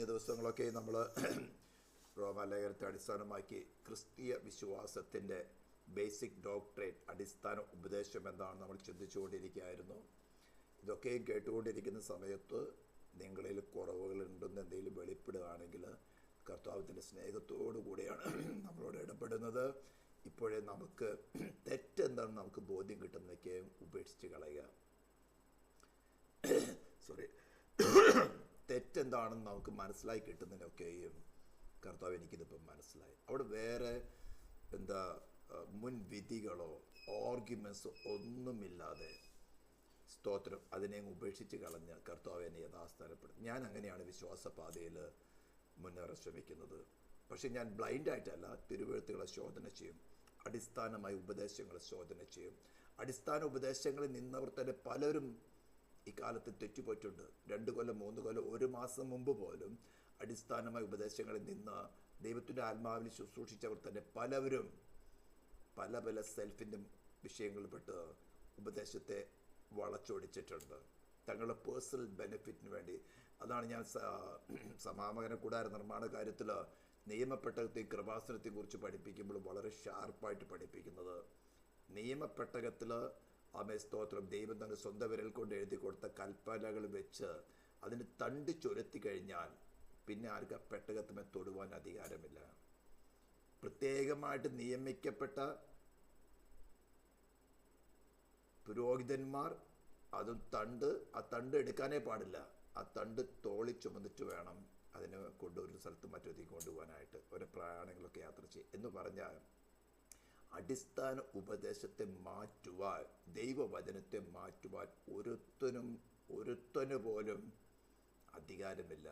കഴിഞ്ഞ ദിവസങ്ങളൊക്കെ നമ്മൾ റോമാലേഖനത്തെ അടിസ്ഥാനമാക്കി ക്രിസ്തീയ വിശ്വാസത്തിൻ്റെ ബേസിക് ഡോക്ട്രേറ്റ്, അടിസ്ഥാന ഉപദേശം എന്താണ് നമ്മൾ ചിന്തിച്ചുകൊണ്ടിരിക്കുകയായിരുന്നു. ഇതൊക്കെയും കേട്ടുകൊണ്ടിരിക്കുന്ന സമയത്ത് നിങ്ങളിൽ കുറവുകളുണ്ടെന്ന് എന്തെങ്കിലും വെളിപ്പെടുകയാണെങ്കിൽ കർത്താവിൻ്റെ സ്നേഹത്തോടു കൂടിയാണ് നമ്മളോട് ഇടപെടുന്നത്. ഇപ്പോഴേ നമുക്ക് തെറ്റെന്താണെന്ന് നമുക്ക് ബോധ്യം കിട്ടുന്നതൊക്കെയും ഉപേക്ഷിച്ച് കളയുക. തെറ്റെന്താണെന്ന് നമുക്ക് മനസ്സിലായി കിട്ടുന്നതിനൊക്കെയും കർത്താവ് എനിക്കിതിപ്പം മനസ്സിലായി. അവിടെ വേറെ മുൻവിധികളോ ആർഗ്യുമെൻസോ ഒന്നുമില്ലാതെ സ്തോത്രം അതിനെ ഉപേക്ഷിച്ച് കളഞ്ഞ് കർത്താവ് എന്നെ യഥാസ്ഥാനപ്പെടും. ഞാൻ അങ്ങനെയാണ് വിശ്വാസപാതയിൽ മുന്നേറാൻ ശ്രമിക്കുന്നത്. പക്ഷെ ഞാൻ ബ്ലൈൻഡായിട്ടല്ല, തിരുവെഴുത്തുകളെ ശോധന ചെയ്യും, അടിസ്ഥാനമായ ഉപദേശങ്ങളെ ശോധന ചെയ്യും. അടിസ്ഥാന ഉപദേശങ്ങളിൽ നിന്നവർ തന്നെ പലരും ഇക്കാലത്ത് തെറ്റുപറ്റുണ്ട്. 2 കൊല്ലം 3 കൊല്ലം 1 മാസം മുമ്പ് പോലും അടിസ്ഥാനമായ ഉപദേശങ്ങളിൽ നിന്ന് ദൈവത്തിൻ്റെ ആത്മാവിൽ ശുശ്രൂഷിച്ചവർ തന്നെ പലവരും പല പല സെൽഫിൻ്റെ വിഷയങ്ങളിൽപ്പെട്ട് ഉപദേശത്തെ വളച്ചൊടിച്ചിട്ടുണ്ട് തങ്ങളുടെ പേഴ്സണൽ ബെനിഫിറ്റിന് വേണ്ടി. അതാണ് ഞാൻ സമാഗമന കൂടാര നിർമ്മാണ കാര്യത്തിൽ നിയമപ്പെട്ടകത്തെയും കൃപാസനത്തെയും കുറിച്ച് പഠിപ്പിക്കുമ്പോൾ വളരെ ഷാർപ്പായിട്ട് പഠിപ്പിക്കുന്നത്. നിയമപ്പെട്ടകത്തിൽ സ്തോത്രം ദൈവം തന്നെ സ്വന്തം വിരൽ കൊണ്ട് എഴുതി കൊടുത്ത കൽപ്പനകൾ വെച്ച് അതിന് തണ്ട് ചുരത്തി കഴിഞ്ഞാൽ പിന്നെ ആർക്ക് പെട്ടകത്തുമേ തൊടുവാൻ അധികാരമില്ല. പ്രത്യേകമായിട്ട് നിയമിക്കപ്പെട്ട പുരോഹിതന്മാർ അതും ആ തണ്ട് എടുക്കാനേ പാടില്ല. ആ തണ്ട് തോളി ചുമന്നിട്ട് വേണം അതിനെ കൊണ്ടൊരു സ്ഥലത്ത് മറ്റൊരു കൊണ്ടുപോകാനായിട്ട് ഓരോ പ്രയാണങ്ങളൊക്കെ യാത്ര ചെയ്യും. എന്ന് പറഞ്ഞാൽ അടിസ്ഥാന ഉപദേശത്തെ മാറ്റുവാൻ, ദൈവവചനത്തെ മാറ്റുവാൻ ഒരുത്തനു പോലും അധികാരമില്ല.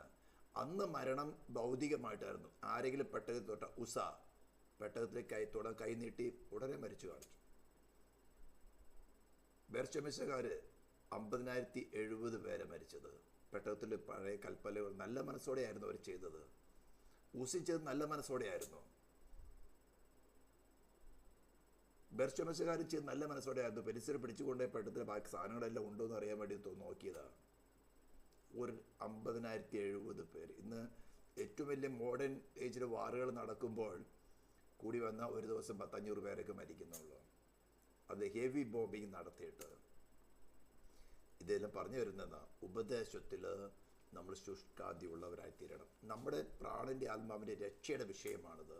അന്ന് മരണം ഭൗതികമായിട്ടായിരുന്നു. ആരെങ്കിലും പെട്ടകത്തിൽ തൊട്ട പെട്ടകത്തിലേക്ക് കൈ നീട്ടി ഉടനെ മരിച്ചു കാണിച്ചു. ബേർശമേശക്കാർ 50,070 പേരെ മരിച്ചത് പെട്ടകത്തിൽ. പഴയ കൽപ്പനകൾ നല്ല മനസ്സോടെയായിരുന്നു അവർ ചെയ്തത്. ഊസിച്ചത് നല്ല മനസ്സോടെയായിരുന്നു. ബേർശമേശക്കാർ ചെയ്ത് നല്ല മനസ്സോടെയായിരുന്നു. പെരിസർ പിടിച്ചുകൊണ്ടേ പെട്ടത്തിൽ ബാക്കി സാധനങ്ങളെല്ലാം ഉണ്ടോ എന്ന് അറിയാൻ വേണ്ടി നോക്കിയതാണ്. ഒരു 50,070 പേര്. ഇന്ന് ഏറ്റവും വലിയ മോഡേൺ ഏജിൽ വാറുകൾ നടക്കുമ്പോൾ കൂടി വന്ന ഒരു ദിവസം 500 പേരൊക്കെ മരിക്കുന്നുള്ളൂ. അത് ഹെവി ബോംബിങ് നടത്തിയിട്ട്. ഇതെല്ലാം പറഞ്ഞു വരുന്നതാണ് ഉപദേശത്തിൽ നമ്മൾ ശുഷ്കാന്തിയുള്ളവരായി തീരണം. നമ്മുടെ പ്രാണൻ്റെ ആത്മാവിൻ്റെ രക്ഷയുടെ വിഷയമാണിത്.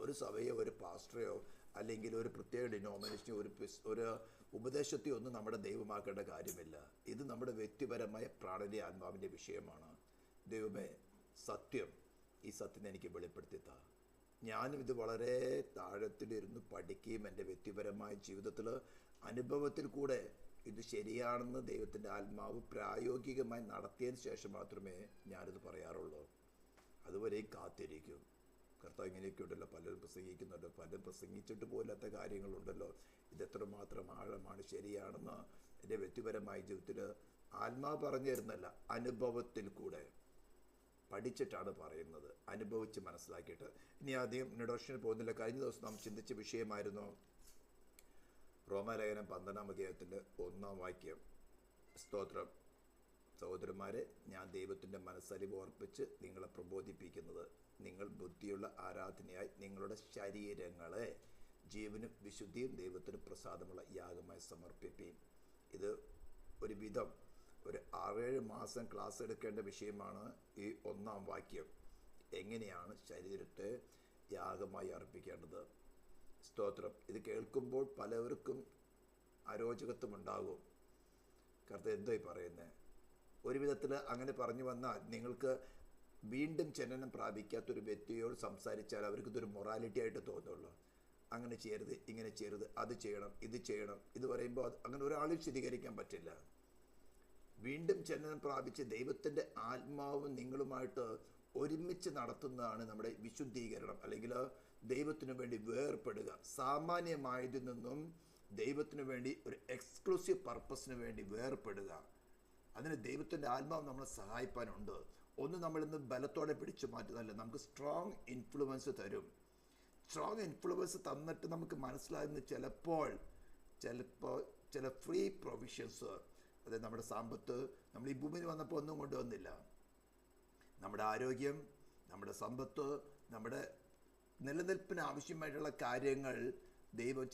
ഒരു സഭയോ ഒരു പാസ്റ്ററയോ അല്ലെങ്കിൽ ഒരു പ്രത്യേക ഡിനോമിനേഷനോ ഒരു ഉപദേശത്തെയോ ഒന്നും നമ്മുടെ ദൈവമാക്കേണ്ട കാര്യമില്ല. ഇത് നമ്മുടെ വ്യക്തിപരമായ പ്രാണൻ്റെ ആത്മാവിൻ്റെ വിഷയമാണ്. ദൈവമേ, സത്യം, ഈ സത്യം എനിക്ക് വെളിപ്പെടുത്തിത്താ. ഞാനും ഇത് വളരെ താഴത്തിലിരുന്ന് പഠിക്കുകയും എൻ്റെ വ്യക്തിപരമായ ജീവിതത്തിൽ അനുഭവത്തിൽ കൂടെ ഇത് ശരിയാണെന്ന് ദൈവത്തിൻ്റെ ആത്മാവ് പ്രായോഗികമായി നടത്തിയതിന് ശേഷം മാത്രമേ ഞാനിത് പറയാറുള്ളൂ. അതുവരെയും കാത്തിരിക്കും. കർത്താവ് ഇങ്ങനെയൊക്കെ ഉണ്ടല്ലോ, പലരും പ്രസംഗിക്കുന്നുണ്ട്, പലരും പ്രസംഗിച്ചിട്ട് പോലാത്ത കാര്യങ്ങളുണ്ടല്ലോ. ഇതെത്രമാത്രം ആഴമാണ്, ശരിയാണെന്ന് എൻ്റെ വ്യക്തിപരമായ ജീവിതത്തിൽ ആത്മാവ് പറഞ്ഞു തരുന്നല്ല, അനുഭവത്തിൽ കൂടെ പഠിച്ചിട്ടാണ് പറയുന്നത്, അനുഭവിച്ച് മനസ്സിലാക്കിയിട്ട്. ഇനി ആദ്യം ഇൻട്രൊഡക്ഷനിൽ പോകുന്നില്ല. കഴിഞ്ഞ ദിവസം നാം ചിന്തിച്ച വിഷയമായിരുന്നു റോമാലേഖനം 12-ാം അധ്യായത്തിൻ്റെ 1-ാം വാക്യം. സ്തോത്രം. സഹോദരന്മാരെ, ഞാൻ ദൈവത്തിൻ്റെ മനസ്സലിവ് ഓർപ്പിച്ച് നിങ്ങളെ പ്രബോധിപ്പിക്കുന്നത്, നിങ്ങൾ ബുദ്ധിയുള്ള ആരാധനയായി നിങ്ങളുടെ ശരീരങ്ങളെ ജീവനും വിശുദ്ധിയും ദൈവത്തിന് പ്രസാദമുള്ള യാഗമായി സമർപ്പിപ്പീൻ. ഇത് ഒരു വിധം ഒരു 6-7 മാസം ക്ലാസ് എടുക്കേണ്ട വിഷയമാണ് ഈ 1-ാം വാക്യം. എങ്ങനെയാണ് ശരീരത്തെ യാഗമായി അർപ്പിക്കേണ്ടത്? സ്തോത്രം. ഇത് കേൾക്കുമ്പോൾ പലവർക്കും അരോചകത്വം ഉണ്ടാകും. കർത്താവ് എന്തോ പറയുന്നത്? ഒരു വിധത്തിൽ അങ്ങനെ പറഞ്ഞു വന്നാൽ നിങ്ങൾക്ക് വീണ്ടും ജനനം പ്രാപിക്കാത്തൊരു വ്യക്തിയോട് സംസാരിച്ചാൽ അവർക്കിതൊരു മൊറാലിറ്റി ആയിട്ട് തോന്നുള്ളൂ. അങ്ങനെ ചെയ്യരുത്, ഇങ്ങനെ ചെയ്യരുത്, അത് ചെയ്യണം, ഇത് ചെയ്യണം. ഇത് പറയുമ്പോൾ അങ്ങനെ ഒരാളും ശരികരിക്കാൻ പറ്റില്ല. വീണ്ടും ജനനം പ്രാപിച്ച് ദൈവത്തിൻ്റെ ആത്മാവും നിങ്ങളുമായിട്ട് ഒരുമിച്ച് നടത്തുന്നതാണ് നമ്മുടെ വിശുദ്ധീകരണം, അല്ലെങ്കിൽ ദൈവത്തിനു വേണ്ടി വേർപ്പെടുക. സാമാന്യമായതിൽ നിന്നും ദൈവത്തിനു വേണ്ടി ഒരു എക്സ്ക്ലൂസീവ് പർപ്പസിന് വേണ്ടി വേർപ്പെടുക. അതിന് ദൈവത്തിൻ്റെ ആത്മാവ് നമ്മളെ സഹായിപ്പാനുണ്ട്. ഒന്ന് നമ്മളിന്ന് ബലത്തോടെ പിടിച്ചു മാറ്റുന്നതല്ല, നമുക്ക് സ്ട്രോങ് ഇൻഫ്ലുവൻസ് തരും. സ്ട്രോങ് ഇൻഫ്ലുവൻസ് തന്നിട്ട് നമുക്ക് മനസ്സിലാകുന്ന ചിലപ്പോൾ ചില ഫ്രീ പ്രൊവിഷൻസ്, അതായത് നമ്മുടെ സമ്പത്ത് നമ്മൾ ഈ ഭൂമിയിൽ വന്നപ്പോൾ ഒന്നും കൊണ്ടുവന്നില്ല. നമ്മുടെ ആരോഗ്യം, നമ്മുടെ സമ്പത്ത്, നമ്മുടെ നിലനിൽപ്പിന് ആവശ്യമായിട്ടുള്ള കാര്യങ്ങൾ ദൈവം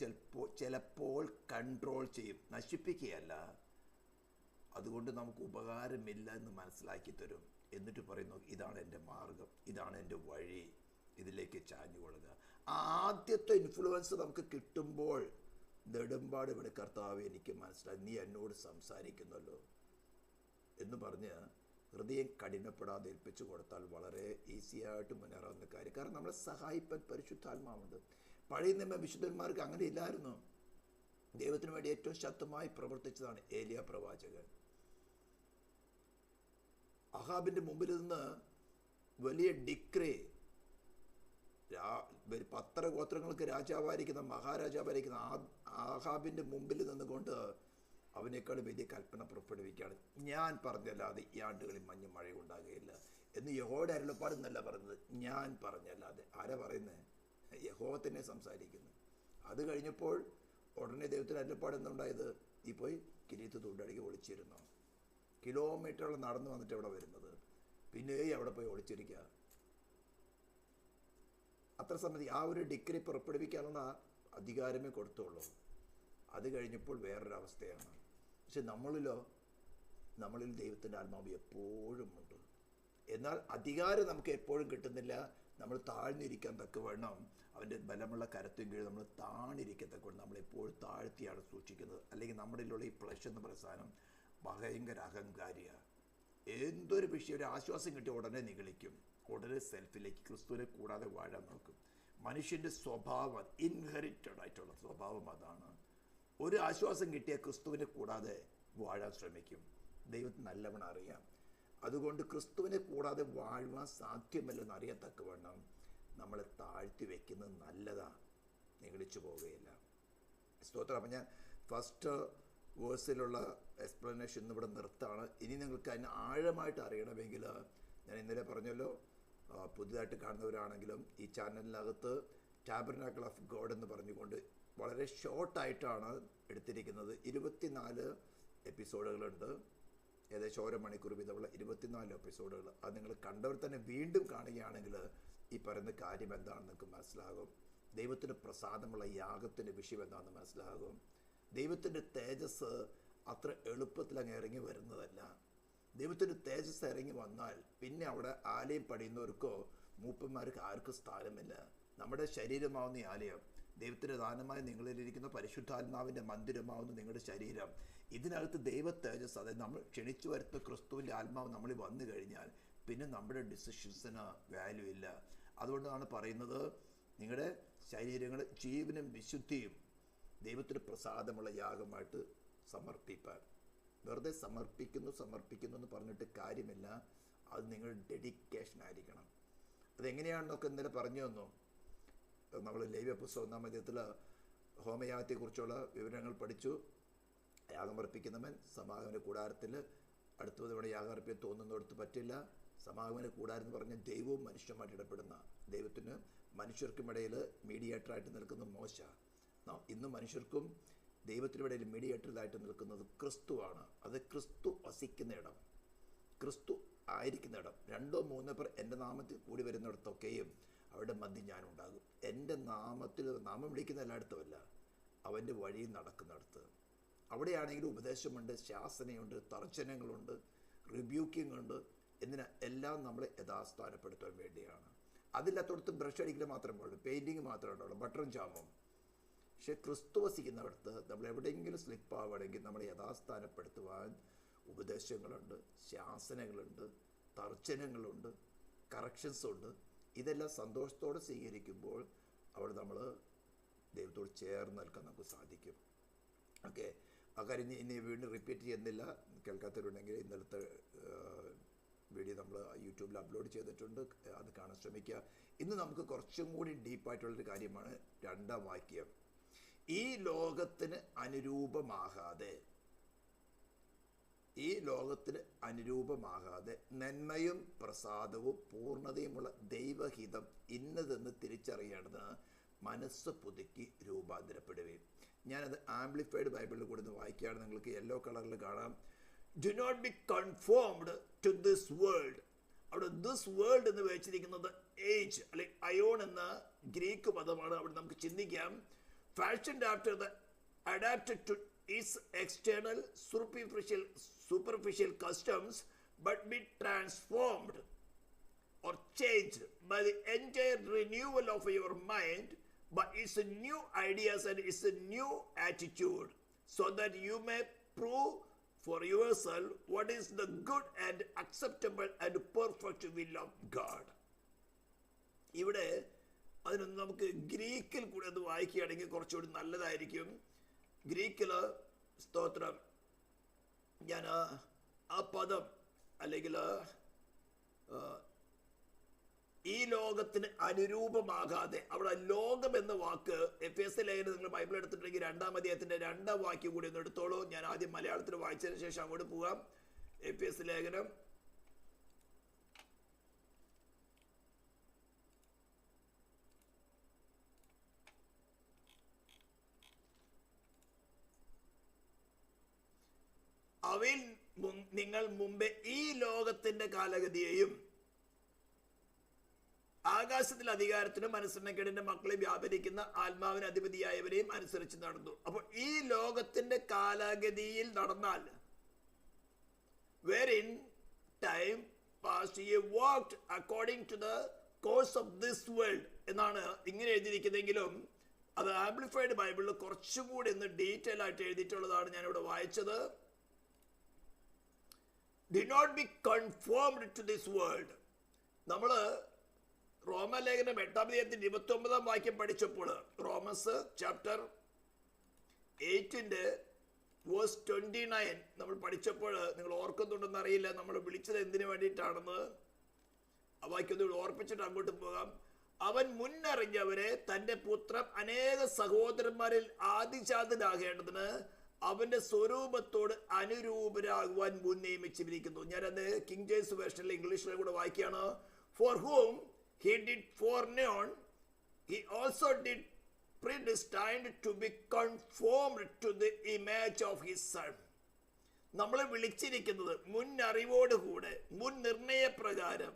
ചിലപ്പോൾ കൺട്രോൾ ചെയ്യും, നശിപ്പിക്കുകയല്ല. അതുകൊണ്ട് നമുക്ക് ഉപകാരമില്ല എന്ന് മനസ്സിലാക്കി തരും. എന്നിട്ട് പറയുന്നു, ഇതാണ് എൻ്റെ മാർഗം, ഇതാണ് എൻ്റെ വഴി, ഇതിലേക്ക് ചാഞ്ഞു കൊള്ളുക. ആദ്യത്തെ ഇൻഫ്ലുവൻസ് നമുക്ക് കിട്ടുമ്പോൾ നെടുമ്പാട് ഇവിടെ കർത്താവ് എനിക്ക് മനസ്സിലായി, നീ എന്നോട് സംസാരിക്കുന്നല്ലോ എന്ന് പറഞ്ഞ് ഹൃദയം കഠിനപ്പെടാതെ ഏൽപ്പിച്ചു കൊടുത്താൽ വളരെ ഈസിയായിട്ട് മുന്നേറാവുന്ന കാര്യം. കാരണം നമ്മളെ സഹായിപ്പാൻ പരിശുദ്ധാത്മാവുണ്ട്. പഴയ നിയമ വിശുദ്ധന്മാർക്ക് അങ്ങനെ ഇല്ലായിരുന്നു. ദൈവത്തിന് വേണ്ടി ഏറ്റവും ശക്തമായി പ്രവർത്തിച്ചതാണ് ഏലിയ പ്രവാചകൻ. അഹാബിന്റെ മുമ്പിൽ നിന്ന് വലിയ ഡിക്രി, 10 ഗോത്രങ്ങൾക്ക് രാജാവായിരിക്കുന്ന മഹാരാജാവായിരിക്കുന്ന ആഹാബിന്റെ മുമ്പിൽ നിന്നുകൊണ്ട് അവനേക്കാൾ വലിയ കൽപ്പന പുറപ്പെടുവിക്കുകയാണ്. ഞാൻ പറഞ്ഞല്ലാതെ ഈ ആണ്ടുകളിൽ മഞ്ഞും മഴ ഉണ്ടാകുകയില്ല എന്ന് യഹോവയുടെ അരുളപ്പാടെന്നല്ല പറഞ്ഞത്, ഞാൻ പറഞ്ഞല്ലാതെ. ആരാ പറയുന്നത്? യഹോവ തന്നെ സംസാരിക്കുന്നു. അത് കഴിഞ്ഞപ്പോൾ ഉടനെ ദൈവത്തിന് അരുളപ്പാട് എന്തുണ്ടായത്? ഈ പോയി കിരീത്ത് തുണ്ടടിക്ക് ഒളിച്ചിരുന്നു. കിലോമീറ്ററുകൾ നടന്നു വന്നിട്ട് എവിടെ വരുന്നത്? പിന്നെ അവിടെ പോയി ഒളിച്ചിരിക്കുക. അത്ര സമ്മതി ആ ഒരു ഡിഗ്രി പുറപ്പെടുവിക്കാനുള്ള അധികാരമേ കൊടുത്തുള്ളൂ. അത് കഴിഞ്ഞപ്പോൾ വേറൊരവസ്ഥയാണ്. പക്ഷെ നമ്മളിൽ ദൈവത്തിൻ്റെ ആത്മാവ് എപ്പോഴും ഉണ്ട്. എന്നാൽ അധികാരം നമുക്ക് എപ്പോഴും കിട്ടുന്നില്ല. നമ്മൾ താഴ്ന്നിരിക്കാൻ തക്കവണ്ണം അവൻ്റെ ബലമുള്ള കരത്തിൻ കീഴിൽ നമ്മൾ താണിരിക്കത്തക്കവണ്ണം നമ്മളെപ്പോഴും താഴ്ത്തിയാണ് സൂക്ഷിക്കുന്നത്. അല്ലെങ്കിൽ നമ്മുടെ ഉള്ള ഈ പ്ലഷ് എന്ന് പറയുന്ന സാധനം ഭയങ്കര അഹങ്കാരിയാണ്. എന്തൊരു വിഷയം, ഒരു ആശ്വാസം കിട്ടിയ ഉടനെ നിഗളിക്കും, ഉടനെ സെൽഫിലേക്ക് ക്രിസ്തുവിനെ കൂടാതെ വാഴാൻ നോക്കും. മനുഷ്യൻ്റെ സ്വഭാവം, ഇൻഹെറിറ്റഡ് ആയിട്ടുള്ള സ്വഭാവം അതാണ്. ഒരു ആശ്വാസം കിട്ടിയ ക്രിസ്തുവിനെ കൂടാതെ വാഴാൻ ശ്രമിക്കും. ദൈവത്തിന് നല്ലവണ്ണം അറിയാം. അതുകൊണ്ട് ക്രിസ്തുവിനെ കൂടാതെ വാഴുവാൻ സാധ്യമല്ലെന്ന് അറിയത്തക്കവണ്ണം നമ്മളെ താഴ്ത്തി വയ്ക്കുന്നത് നല്ലതാണ്, നിഗളിച്ചു പോവുകയില്ല. സ്തോത്രം. അപ്പം ഞാൻ ഫസ്റ്റ് വേഴ്സിലുള്ള എക്സ്പ്ലനേഷൻ ഇന്നിവിടെ നിർത്താണ്. ഇനി നിങ്ങൾക്ക് അതിന് ആഴമായിട്ട് അറിയണമെങ്കിൽ ഞാൻ ഇന്നലെ പറഞ്ഞല്ലോ, പുതുതായിട്ട് കാണുന്നവരാണെങ്കിലും ഈ ചാനലിനകത്ത് ടാബർനാക്കിൾ ഓഫ് ഗോഡ് എന്ന് പറഞ്ഞുകൊണ്ട് വളരെ ഷോർട്ടായിട്ടാണ് എടുത്തിരിക്കുന്നത്. 24 എപ്പിസോഡുകളുണ്ട്. ഏകദേശം 1 മണിക്കൂർ വീതമുള്ള 24 എപ്പിസോഡുകൾ. അത് നിങ്ങൾ കണ്ടവർ തന്നെ വീണ്ടും കാണുകയാണെങ്കിൽ ഈ പറയുന്ന കാര്യം എന്താണെന്ന് നിങ്ങൾക്ക് മനസ്സിലാകും. ദൈവത്തിന് പ്രസാദമുള്ള യാഗത്തിൻ്റെ വിഷയം എന്താണെന്ന് മനസ്സിലാകും. ദൈവത്തിൻ്റെ തേജസ് അത്ര എളുപ്പത്തിൽ അങ്ങ് ഇറങ്ങി വരുന്നതല്ല. ദൈവത്തിൻ്റെ തേജസ് ഇറങ്ങി വന്നാൽ പിന്നെ അവിടെ ആലയം പണിയുന്നവർക്കോ മൂപ്പന്മാർക്ക് ആർക്കും സ്ഥാനമില്ല. നമ്മുടെ ശരീരമാവുന്ന ഈ ആലയം, ദൈവത്തിൻ്റെ ദാനമായി നിങ്ങളിലിരിക്കുന്ന പരിശുദ്ധാത്മാവിൻ്റെ മന്ദിരമാവുന്ന നിങ്ങളുടെ ശരീരം, ഇതിനകത്ത് ദൈവ തേജസ്, അതായത് നമ്മൾ ക്ഷണിച്ചു വരുത്തുന്ന ക്രിസ്തുവിൻ്റെ ആത്മാവ് നമ്മളിൽ വന്നു കഴിഞ്ഞാൽ പിന്നെ നമ്മുടെ ഡിസിഷൻസിന് വാല്യൂ ഇല്ല. അതുകൊണ്ടാണ് പറയുന്നത്, നിങ്ങളുടെ ശരീരങ്ങൾ ജീവനും വിശുദ്ധിയും ദൈവത്തിന് പ്രസാദമുള്ള യാഗമായിട്ട് സമർപ്പിപ്പാൻ. വെറുതെ സമർപ്പിക്കുന്നു എന്ന് പറഞ്ഞിട്ട് കാര്യമില്ല. അത് നിങ്ങൾ ഡെഡിക്കേഷൻ ആയിരിക്കണം. അതെങ്ങനെയാണെന്നൊക്കെ ഇന്നലെ പറഞ്ഞു തന്നു. നമ്മൾ ലേവ്യ പുസ്തകം 1-ാം അധ്യായത്തിൽ ഹോമയാഗത്തെക്കുറിച്ചുള്ള വിവരങ്ങൾ പഠിച്ചു. യാഗമർപ്പിക്കുന്നവൻ സമാഗമന കൂടാരത്തിൽ അടുത്ത തവണ യാഗമർപ്പിക്കാൻ തോന്നുന്നിടത്ത് പറ്റില്ല. സമാഗമന കൂടാരം എന്ന് പറഞ്ഞാൽ ദൈവവും മനുഷ്യരുമായിട്ട് ഇടപെടുന്ന, ദൈവത്തിന് മനുഷ്യർക്കുമിടയിൽ മീഡിയേറ്ററായിട്ട് നിൽക്കുന്ന മോശ. ഇന്ന് മനുഷ്യർക്കും ദൈവത്തിനിടയിൽ മീഡിയേറ്ററായിട്ട് നിൽക്കുന്നത് ക്രിസ്തുവാണ്. അത് ക്രിസ്തു വസിക്കുന്ന ഇടം, ക്രിസ്തു ആയിരിക്കുന്ന ഇടം. 2-3 പേർ എൻ്റെ നാമത്തിൽ കൂടി വരുന്നിടത്തൊക്കെയും അവരുടെ മധ്യ ഞാനുണ്ടാകും. എൻ്റെ നാമത്തിൽ നാമം വിളിക്കുന്ന എല്ലായിടത്തുമല്ല, അവൻ്റെ വഴിയിൽ നടക്കുന്നിടത്ത്. അവിടെയാണെങ്കിൽ ഉപദേശമുണ്ട്, ശാസനയുണ്ട്, തർജ്ജനങ്ങളുണ്ട്, റിബ്യൂക്കിംഗ് ഉണ്ട്. എന്തിനാ? എല്ലാം നമ്മളെ യഥാസ്ഥാനപ്പെടുത്താൻ വേണ്ടിയാണ്. അതില്ലാത്തടത്ത് ബ്രഷ് അടിക്കൽ മാത്രമേ ഉള്ളൂ, പെയിൻറ്റിങ് മാത്രമേ ഉണ്ടാവുള്ളൂ, ബട്ടറും ചാമും. പക്ഷെ ക്രിസ്തു വസിക്കുന്നിടത്ത് നമ്മൾ എവിടെയെങ്കിലും സ്ലിപ്പ് ആവുകയാണെങ്കിൽ നമ്മളെ യഥാസ്ഥാനപ്പെടുത്തുവാൻ ഉപദേശങ്ങളുണ്ട്, ശാസനകളുണ്ട്, തർജ്ജനങ്ങളുണ്ട്, കറക്ഷൻസ് ഉണ്ട്. ഇതെല്ലാം സന്തോഷത്തോടെ സ്വീകരിക്കുമ്പോൾ അവിടെ നമ്മൾ ദൈവത്തോട് ചേർന്ന് നിൽക്കാൻ നമുക്ക് സാധിക്കും. ഓക്കെ, ആ കാര്യം ഇനി വീണ്ടും റിപ്പീറ്റ് ചെയ്യുന്നില്ല. കേൾക്കാത്തവരുണ്ടെങ്കിൽ ഇന്നലത്തെ വീഡിയോ നമ്മൾ യൂട്യൂബിൽ അപ്ലോഡ് ചെയ്തിട്ടുണ്ട്, അത് കാണാൻ ശ്രമിക്കുക. ഇന്ന് നമുക്ക് കുറച്ചും കൂടി ഡീപ്പായിട്ടുള്ളൊരു കാര്യമാണ് 2-ാം വാക്യം. ഈ ലോകത്തിന് അനുരൂപമാകാതെ നന്മയും പ്രസാദവും പൂർണ്ണതയുമുള്ള ദൈവഹിതം ഇന്നതെന്ന് തിരിച്ചറിയേണ്ടത് മനസ്സ് പുതുക്കി രൂപാന്തരപ്പെടുകയും. ഞാനത് ആംപ്ലിഫൈഡ് ബൈബിളിൽ കൊടുത്ത് വായിക്കുകയാണ്. നിങ്ങൾക്ക് യെല്ലോ കളറിൽ കാണാം. Do not be conformed to this world അവിടെ ദിസ് വേൾഡ് എന്ന് വെച്ചിരിക്കുന്നത് ഏജ് അല്ലെ അയോൺ എന്ന ഗ്രീക്ക് പദമാണ്. അവിടെ നമുക്ക് ചിന്തിക്കാം. Fashioned after the adapted to its external superficial customs, but be transformed or changed by the entire renewal of your mind, but it's a new ideas and it's a new attitude, so that you may prove for yourself what is the good and acceptable and perfect will of God. ഇവിടെ അതിനൊന്ന് നമുക്ക് ഗ്രീക്കിൽ കൂടെ അത് വായിക്കുകയാണെങ്കിൽ കുറച്ചുകൂടി നല്ലതായിരിക്കും. ഗ്രീക്കിൽ സ്തോത്രം ഞാൻ ആ പദം അല്ലെങ്കിൽ ഈ ലോകത്തിന് അനുരൂപമാകാതെ, അവിടെ ലോകം എന്ന വാക്ക് എഫേസ്യ ലേഖനം നിങ്ങൾ ബൈബിൾ എടുത്തിട്ടുണ്ടെങ്കിൽ 2-ാം അധ്യായത്തിന്റെ 2-ാം വാക്യം കൂടി ഒന്ന് എടുത്തോളൂ. ഞാൻ ആദ്യം മലയാളത്തിൽ വായിച്ചതിന് ശേഷം അങ്ങോട്ട് പോകാം. എഫേസ്യ ലേഖനം അവയിൽ നിങ്ങൾ മുമ്പേ ഈ ലോകത്തിന്റെ കാലഗതിയെയും ആകാശത്തിലെ അധികാരത്തിനും അനുസരണക്കേടിന്റെ മക്കളെ വ്യാപരിക്കുന്ന ആത്മാവിന് അധിപതിയായവരെയും അനുസരിച്ച് നടന്നു. അപ്പോൾ ഈ ലോകത്തിന്റെ കാലഗതിയിൽ നടന്നാൽ, wherein time past ye walked according to the course of this world എന്നാണ് ഇങ്ങനെ എഴുതിയിരിക്കുന്നതെങ്കിലും അത് ആംപ്ലിഫൈഡ് ബൈബിളിൽ കുറച്ചുകൂടി ഒന്ന് ഡീറ്റെയിൽ ആയിട്ട് എഴുതിയിട്ടുള്ളതാണ് ഞാനിവിടെ വായിച്ചത്. Do not be conformed to this world. നമ്മൾ റോമലേഖനം 8-ാം അധ്യായത്തിന്റെ 29-ാം വാക്യം പഠിച്ചപ്പോൾ, റോമൻസ് ചാപ്റ്റർ 8 വേഴ്സ് 29 നമ്മൾ പഠിച്ചപ്പോൾ, നിങ്ങൾ ഓർക്കുന്നുണ്ടെന്ന് അറിയില്ല, നമ്മൾ വിളിച്ചത് എന്തിനു വേണ്ടിയിട്ടാണെന്ന്. ആ വാക്യം ഓർപ്പിച്ചിട്ട് അങ്ങോട്ട് പോകാം. അവൻ മുന്നറിഞ്ഞവരെ തന്റെ പുത്രൻ അനേക സഹോദരന്മാരിൽ ആദിജാതനാകേണ്ടതിന് അവന്റെ സ്വരൂപത്തോട് അനുരൂപരാകുവാൻ മുൻ നിയമിച്ചിരിക്കുന്നു. ഞാനത് കിങ് ജെയിംസ് വേർഷനിൽ ഇംഗ്ലീഷിലെ കൂടെ വായിക്കുകയാണ്. For whom he did foreknow, he also did predestined to be conformed to the image of his son. നമ്മളെ വിളിച്ചിരിക്കുന്നത് മുന്നറിവോടുകൂടെ, മുൻ നിർണയപ്രകാരം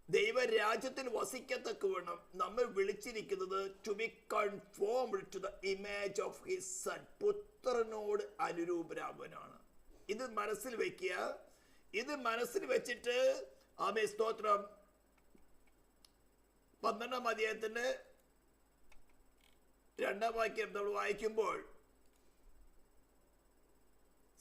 ദൈവരാജ്യത്തിൽ വസിക്കത്തക്കവണ്ണം നമ്മൾ വിളിച്ചിരിക്കുന്നത് to be conformed to the image of his son. പുത്രനോട് അനുരൂപരാകുവാനാണ്. ഇത് മനസ്സിൽ വെക്കുക. ഇത് മനസ്സിൽ വെച്ചിട്ട് ആമേ സ്തോത്രം 12-ാം അധ്യായത്തിന്റെ 2-ാം വാക്യം നമ്മൾ വായിക്കുമ്പോൾ,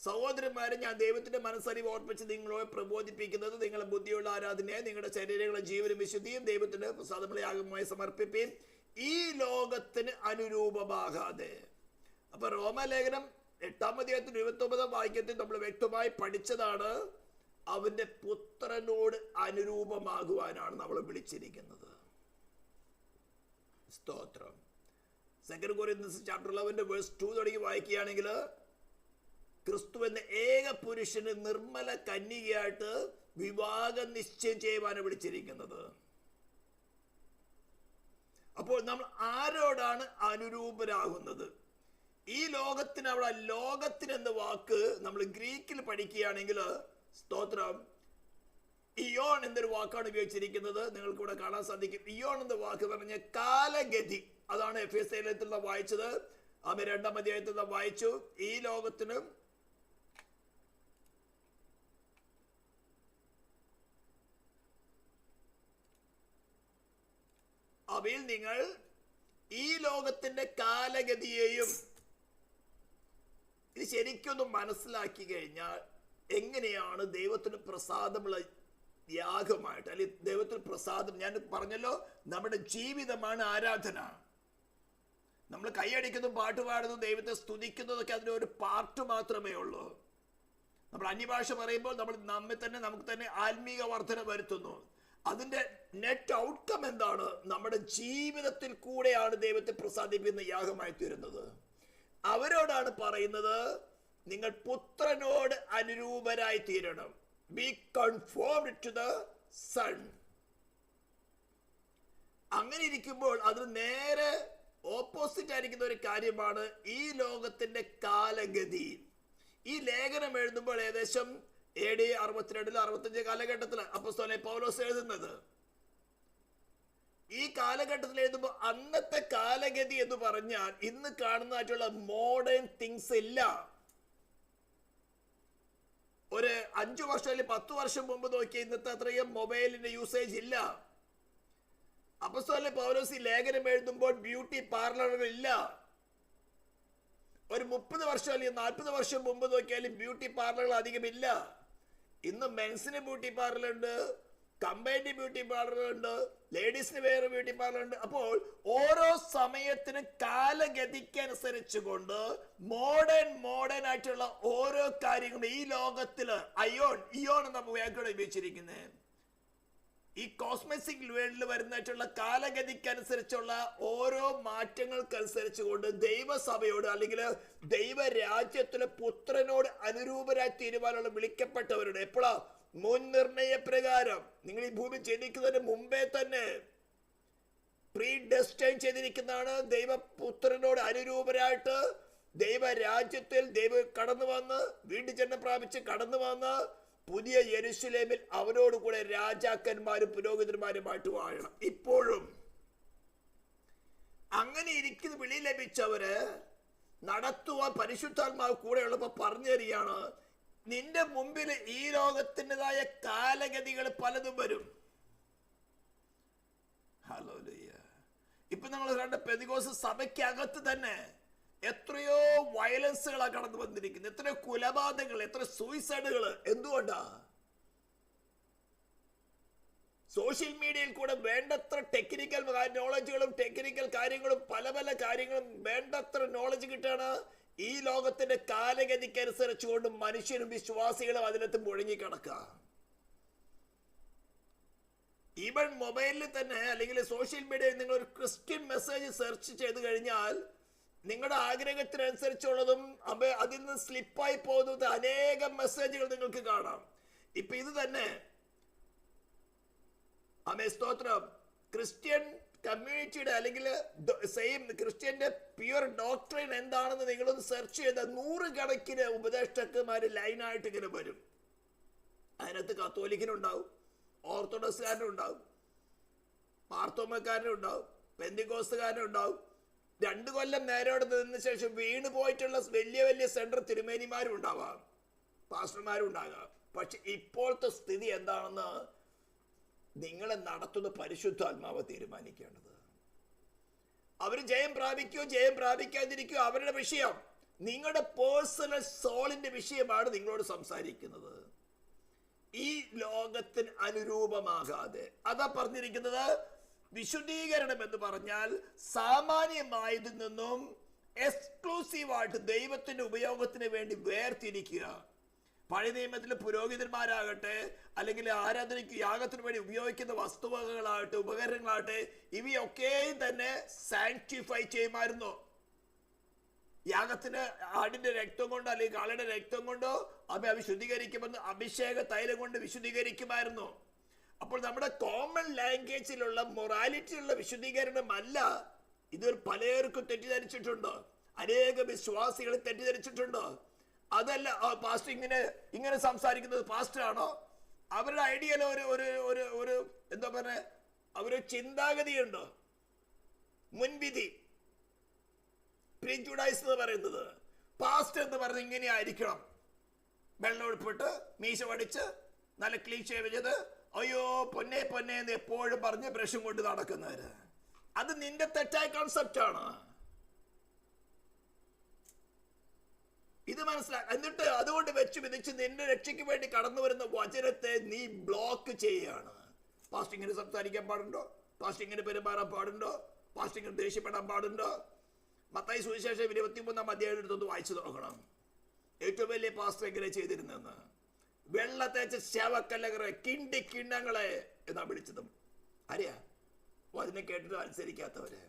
സഹോദരന്മാരെ, ഞാൻ ദൈവത്തിന്റെ മനസ്സറിവ് ഓർപ്പിച്ച് നിങ്ങളെ പ്രബോധിപ്പിക്കുന്നത് നിങ്ങളെ ബുദ്ധിയുള്ള ആരാധനയെ നിങ്ങളുടെ ശരീരങ്ങളെ ജീവനും വിശുദ്ധിയും ദൈവത്തിന് പ്രസാദമുള്ള യാഗമായി സമർപ്പിപ്പീൻ, ഈ ലോകത്തിന് അനുരൂപമാകാതെ. അപ്പൊ റോമലേഖനം 8-ാം അധ്യായത്തിന്റെ 29-ാം വാക്യത്തിൽ നമ്മൾ വ്യക്തമായി പഠിച്ചതാണ്, അവന്റെ പുത്രനോട് അനുരൂപമാകുവാനാണ് നമ്മൾ വിളിച്ചിരിക്കുന്നത്. സ്തോത്രം. 2 കൊരിന്ത്യൻസ് ചാപ്റ്റർ 11 വേഴ്സ് 2 തുടങ്ങി വായിക്കുകയാണെങ്കിൽ, ക്രിസ്തു എന്ന ഏക പുരുഷന് നിർമ്മല കന്യകയായിട്ട് വിവാഹം നിശ്ചയം ചെയ്യുവാനാണ് വിളിച്ചിരിക്കുന്നത്. അപ്പോൾ നമ്മൾ ആരോടാണ് അനുരൂപരാകുന്നത്? ഈ ലോകത്തിന്, അവിടെ ലോകത്തിന് എന്ന വാക്ക് നമ്മൾ ഗ്രീക്കിൽ പഠിക്കുകയാണെങ്കിൽ, സ്തോത്രം, ഇയോൺ എന്നൊരു വാക്കാണ് ഉപയോഗിച്ചിരിക്കുന്നത്. നിങ്ങൾക്ക് ഇവിടെ കാണാൻ സാധിക്കും. ഇയോൺ എന്ന വാക്ക് പറഞ്ഞ കാലഗതി. അതാണ് എഫേസ്യ ലേഖനത്തിൽ വായിച്ചത്. ആമേ 2-ാം അധ്യായത്തിൽ വായിച്ചു. ഈ ലോകത്തിനും അവയിൽ നിങ്ങൾ ഈ ലോകത്തിന്റെ കാലഗതിയെയും, ഇത് ശരിക്കൊന്ന് മനസ്സിലാക്കി കഴിഞ്ഞാൽ എങ്ങനെയാണ് ദൈവത്തിന് പ്രസാദമുള്ള യാഗമായിട്ട്, അല്ലെങ്കിൽ ദൈവത്തിന് പ്രസാദം, ഞാൻ പറഞ്ഞല്ലോ, നമ്മുടെ ജീവിതമാണ് ആരാധന. നമ്മൾ കൈയടിക്കുന്നതും പാട്ട് പാടുന്നതും ദൈവത്തെ സ്തുതിക്കുന്നതൊക്കെ അതിൻ്റെ ഒരു പാർട്ട് മാത്രമേ ഉള്ളൂ. നമ്മൾ അന്യഭാഷ പറയുമ്പോൾ നമ്മൾ നമുക്ക് തന്നെ ആത്മീക വർധന വരുത്തുന്നു. അതിന്റെ നെറ്റ് ഔട്ട്കം എന്താണ്? നമ്മുടെ ജീവിതത്തിൽ കൂടെയാണ് ദൈവത്തെ പ്രസാദിപ്പിക്കുന്ന യാഗമായി തീരുന്നത്. അവരോടാണ് പറയുന്നത്, നിങ്ങൾ പുത്രനോട് അനുരൂപരായി തീരണം. Be conformed to the son. അങ്ങനെ ഇരിക്കുമ്പോൾ അത് നേരെ ഓപ്പോസിറ്റ് ആയിരിക്കുന്ന ഒരു കാര്യമാണ് ഈ ലോകത്തിന്റെ കാലഗതി. ഈ ലേഖനം എഴുതുമ്പോൾ ഏകദേശം AD 62 65 കാലഘട്ടത്തിൽ അപ്പോസ്തലൻ പൗലോസ് എഴുതുന്നത്. ഈ കാലഘട്ടത്തിൽ എഴുതുമ്പോൾ അന്നത്തെ കാലഗതി എന്ന് പറഞ്ഞാൽ ഇന്ന് കാണുന്നതായിട്ടുള്ള മോഡേൺ തിങ്സ് ഇല്ല. ഒരു 5 വർഷം അല്ലെങ്കിൽ 10 വർഷം മുമ്പ് നോക്കിയ ഇന്നത്തെ അത്രയും മൊബൈലിന്റെ യൂസേജ് ഇല്ല. അപ്പോസ്തലൻ പൗലോസ് ഈ ലേഖനം എഴുതുമ്പോൾ ബ്യൂട്ടി പാർലറുകൾ ഇല്ല. ഒരു 30 വർഷം അല്ലെങ്കിൽ 40 വർഷം മുമ്പ് നോക്കിയാലും ബ്യൂട്ടി പാർലറുകൾ അധികമില്ല. ഇന്ന് മെൻസിന് ബ്യൂട്ടി പാർലറുണ്ട്, കമ്പൈൻഡ് ബ്യൂട്ടി പാർലറുണ്ട്, ലേഡീസിന് വേറെ ബ്യൂട്ടി പാർലറുണ്ട്. അപ്പോൾ ഓരോ സമയത്തിനും കാലഗതിക്കനുസരിച്ച് കൊണ്ട് മോഡേൺ ആയിട്ടുള്ള ഓരോ കാര്യങ്ങളും ഈ ലോകത്തില് ഇയോൺ എന്ന വ്യാഖ്യാനം ഉപയോഗിച്ചിരിക്കുന്നത്. ഈ കോസ്മെറ്റിക് വേൾഡിൽ വരുന്നതായിട്ടുള്ള കാലഗതിക്കനുസരിച്ചുള്ള ഓരോ മാറ്റങ്ങൾക്കനുസരിച്ച് കൊണ്ട് ദൈവസഭയോട് അല്ലെങ്കിൽ ദൈവരാജ്യത്തിലെ പുത്രനോട് അനുരൂപരായി തീരുമാനമുള്ള വിളിക്കപ്പെട്ടവരുടെ എപ്പോഴാ മുൻനിർണയ പ്രകാരം നിങ്ങൾ ഈ ഭൂമി ജനിക്കുന്നതിന് മുമ്പേ തന്നെ പ്രീ ഡെസ്റ്റൈൻ ചെയ്തിരിക്കുന്നതാണ്. ദൈവപുത്രനോട് അനുരൂപരായിട്ട് ദൈവരാജ്യത്തിൽ ദൈവം കടന്നു വന്ന് വീണ്ടും ജന്മം പ്രാപിച്ച് കടന്നു വന്ന് പുതിയ യെരുശലേമിൽ അവനോട് കൂടെ രാജാക്കന്മാരും പുരോഹിതന്മാരുമായിട്ട് വാഴണം. ഇപ്പോഴും അങ്ങനെ ഇരിക്കുന്ന വിളി ലഭിച്ചവര് നടത്തുവാൻ പരിശുദ്ധാത്മാവ് കൂടെ ഉള്ളപ്പോ പറഞ്ഞു തരികയാണ്, നിന്റെ മുമ്പിൽ ഈ ലോകത്തിൻ്റെതായ കാലഗതികൾ പലതും വരും. ഹല്ലേലൂയ. ഇപ്പൊ നമ്മൾ കണ്ട പെന്തക്കോസ്ത് സഭയ്ക്കകത്ത് തന്നെ എത്രയോ വയലൻസുകളാണ് കടന്നു വന്നിരിക്കുന്നത്, എത്രയോ കൊലപാതകങ്ങൾ, എത്ര സൂയിസൈഡുകൾ. എന്തുകൊണ്ടാ? സോഷ്യൽ മീഡിയയിൽ കൂടെ വേണ്ടത്ര ടെക്നിക്കൽ നോളജുകളും ടെക്നിക്കൽ കാര്യങ്ങളും പല പല കാര്യങ്ങളും വേണ്ടത്ര നോളജ് കിട്ടാണ്. ഈ ലോകത്തിന്റെ കാലഗതിക്കനുസരിച്ച് കൊണ്ട് മനുഷ്യനും വിശ്വാസികളും അതിനകത്ത് മുഴുങ്ങിക്കിടക്കുക. ഈവൻ മൊബൈലിൽ തന്നെ അല്ലെങ്കിൽ സോഷ്യൽ മീഡിയയിൽ നിങ്ങൾ ഒരു ക്രിസ്ത്യൻ മെസ്സേജ് സെർച്ച് ചെയ്ത് കഴിഞ്ഞാൽ നിങ്ങളുടെ ആഗ്രഹത്തിനനുസരിച്ചുള്ളതും അതിൽ നിന്ന് സ്ലിപ്പായി പോകുന്നത് അനേകം മെസ്സേജുകൾ നിങ്ങൾക്ക് കാണാം. ഇപ്പൊ ഇത് തന്നെ സ്തോത്രം ക്രിസ്ത്യൻ കമ്മ്യൂണിറ്റിയുടെ അല്ലെങ്കിൽ സെയിം ക്രിസ്ത്യന്റെ പ്യുവർ ഡോക്ട്രിൻ എന്താണെന്ന് നിങ്ങളൊന്ന് സെർച്ച് ചെയ്താൽ 100 കണക്കിന് ഉപദേഷ്ടാക്കന്മാര് ലൈനായിട്ട് ഇങ്ങനെ വരും. അതിനകത്ത് കത്തോലിക്കനുണ്ടാവും, ഓർത്തഡോക്സുകാരനുണ്ടാവും, മാർത്തോമക്കാരനുണ്ടാവും, പെന്തിക്കോസ്തുകാരനുണ്ടാവും. 2 കൊല്ലം നേരോടെ നിന്ന ശേഷം വീണ് പോയിട്ടുള്ള വലിയ വലിയ സെൻട്രൽ തിരുമേനിമാരും ഉണ്ടാവാം, പാസ്റ്റർമാരും ഉണ്ടാകാം. പക്ഷെ ഇപ്പോഴത്തെ സ്ഥിതി എന്താണെന്ന് നിങ്ങളെ നടത്തുന്ന പരിശുദ്ധാത്മാവ് തീരുമാനിക്കേണ്ടത്. അവർ ജയം പ്രാപിക്കുകയോ ജയം പ്രാപിക്കാതിരിക്കുകയോ അവരുടെ വിഷയം. നിങ്ങളുടെ പേഴ്സണൽ സോളിന്റെ വിഷയമാണ് നിങ്ങളോട് സംസാരിക്കുന്നത്. ഈ ലോകത്തിന് അനുരൂപമാകാതെ, അതാ പറഞ്ഞിരിക്കുന്നത്. വിശുദ്ധീകരണം എന്ന് പറഞ്ഞാൽ സാമാന്യമായതിൽ നിന്നും എക്സ്ക്ലൂസീവായിട്ട് ദൈവത്തിന്റെ ഉപയോഗത്തിന് വേണ്ടി വേർതിരിക്കുക. പഴയ നിയമത്തിലെ പുരോഹിതന്മാരാകട്ടെ അല്ലെങ്കിൽ ആരാധനയ്ക്ക് യാഗത്തിന് വേണ്ടി ഉപയോഗിക്കുന്ന വസ്തുവകകളാകട്ടെ ഉപകരണങ്ങളാകട്ടെ ഇവയൊക്കെയും തന്നെ സാങ്ക്ടിഫൈ ചെയ്യുമായിരുന്നു. യാഗത്തിന് ആടിന്റെ രക്തം കൊണ്ടോ അല്ലെങ്കിൽ കാളയുടെ രക്തം കൊണ്ടോ അവ വിശുദ്ധീകരിക്കുമെന്ന് അഭിഷേക തൈലം കൊണ്ട് വിശുദ്ധീകരിക്കുമായിരുന്നു. അപ്പോൾ നമ്മുടെ കോമൺ ലാംഗ്വേജിലുള്ള മൊറാലിറ്റിയുള്ള വിശുദ്ധീകരണമല്ല ഇത്. പലർക്കും തെറ്റിദ്ധരിച്ചിട്ടുണ്ട്, അനേക വിശ്വാസികൾ തെറ്റിദ്ധരിച്ചിട്ടുണ്ട്. അതല്ല പാസ്റ്റർ ഇങ്ങനെ സംസാരിക്കുന്നത് പാസ്റ്റർ ആണോ? അവരുടെ ഐഡിയയിൽ ഒരു എന്താ പറഞ്ഞ അവരൊരു ചിന്താഗതിയുണ്ട്, മുൻവിധി, പ്രീജുഡൈസ് എന്ന് പറയുന്നത്. പാസ്റ്റർ എന്ന് പറഞ്ഞത് ഇങ്ങനെ ആയിരിക്കണം, വെള്ളം ഒഴിപ്പിട്ട് മീശ പഠിച്ച് നല്ല ക്ലീൻ ഷേവ് ചെയ്ത് അയ്യോ പൊന്നെ പൊന്നെ എന്ന് എപ്പോഴും പറഞ്ഞ് ബ്രഷും കൊണ്ട് നടക്കുന്നവര്. അത് നിന്റെ തെറ്റായ കോൺസെപ്റ്റ് ആണ്. ഇത് മനസ്സിലാക്കുക. എന്നിട്ട് അതുകൊണ്ട് വെച്ച് വിധിച്ച് നിന്റെ രക്ഷയ്ക്ക് വേണ്ടി കടന്നു വരുന്ന വചനത്തെ നീ ബ്ലോക്ക് ചെയ്യുകയാണ്. പാസ്റ്റർ ഇങ്ങനെ സംസാരിക്കാൻ പാടുണ്ടോ? പാസ്റ്റർ ഇങ്ങനെ പെരുമാറാൻ പാടുണ്ടോ? പാസ്റ്റർ ഇങ്ങനെ ദേഷ്യപ്പെടാൻ പാടുണ്ടോ? മത്തായി സുവിശേഷം 23-ാം അധ്യായം എടുത്തൊന്ന് വായിച്ചു നോക്കണം. ഏറ്റവും വലിയ പാസ്റ്റർ എങ്ങനെ ചെയ്തിരുന്നെന്ന്. വെള്ളത്തേച്ച ശവക്കല്ലകളെ കിണ്ടി കിണ്ണങ്ങളെ എന്നാ വിളിച്ചതും. അറിയാ വചനം കേട്ടിട്ട് അനുസരിക്കാത്തവരെ.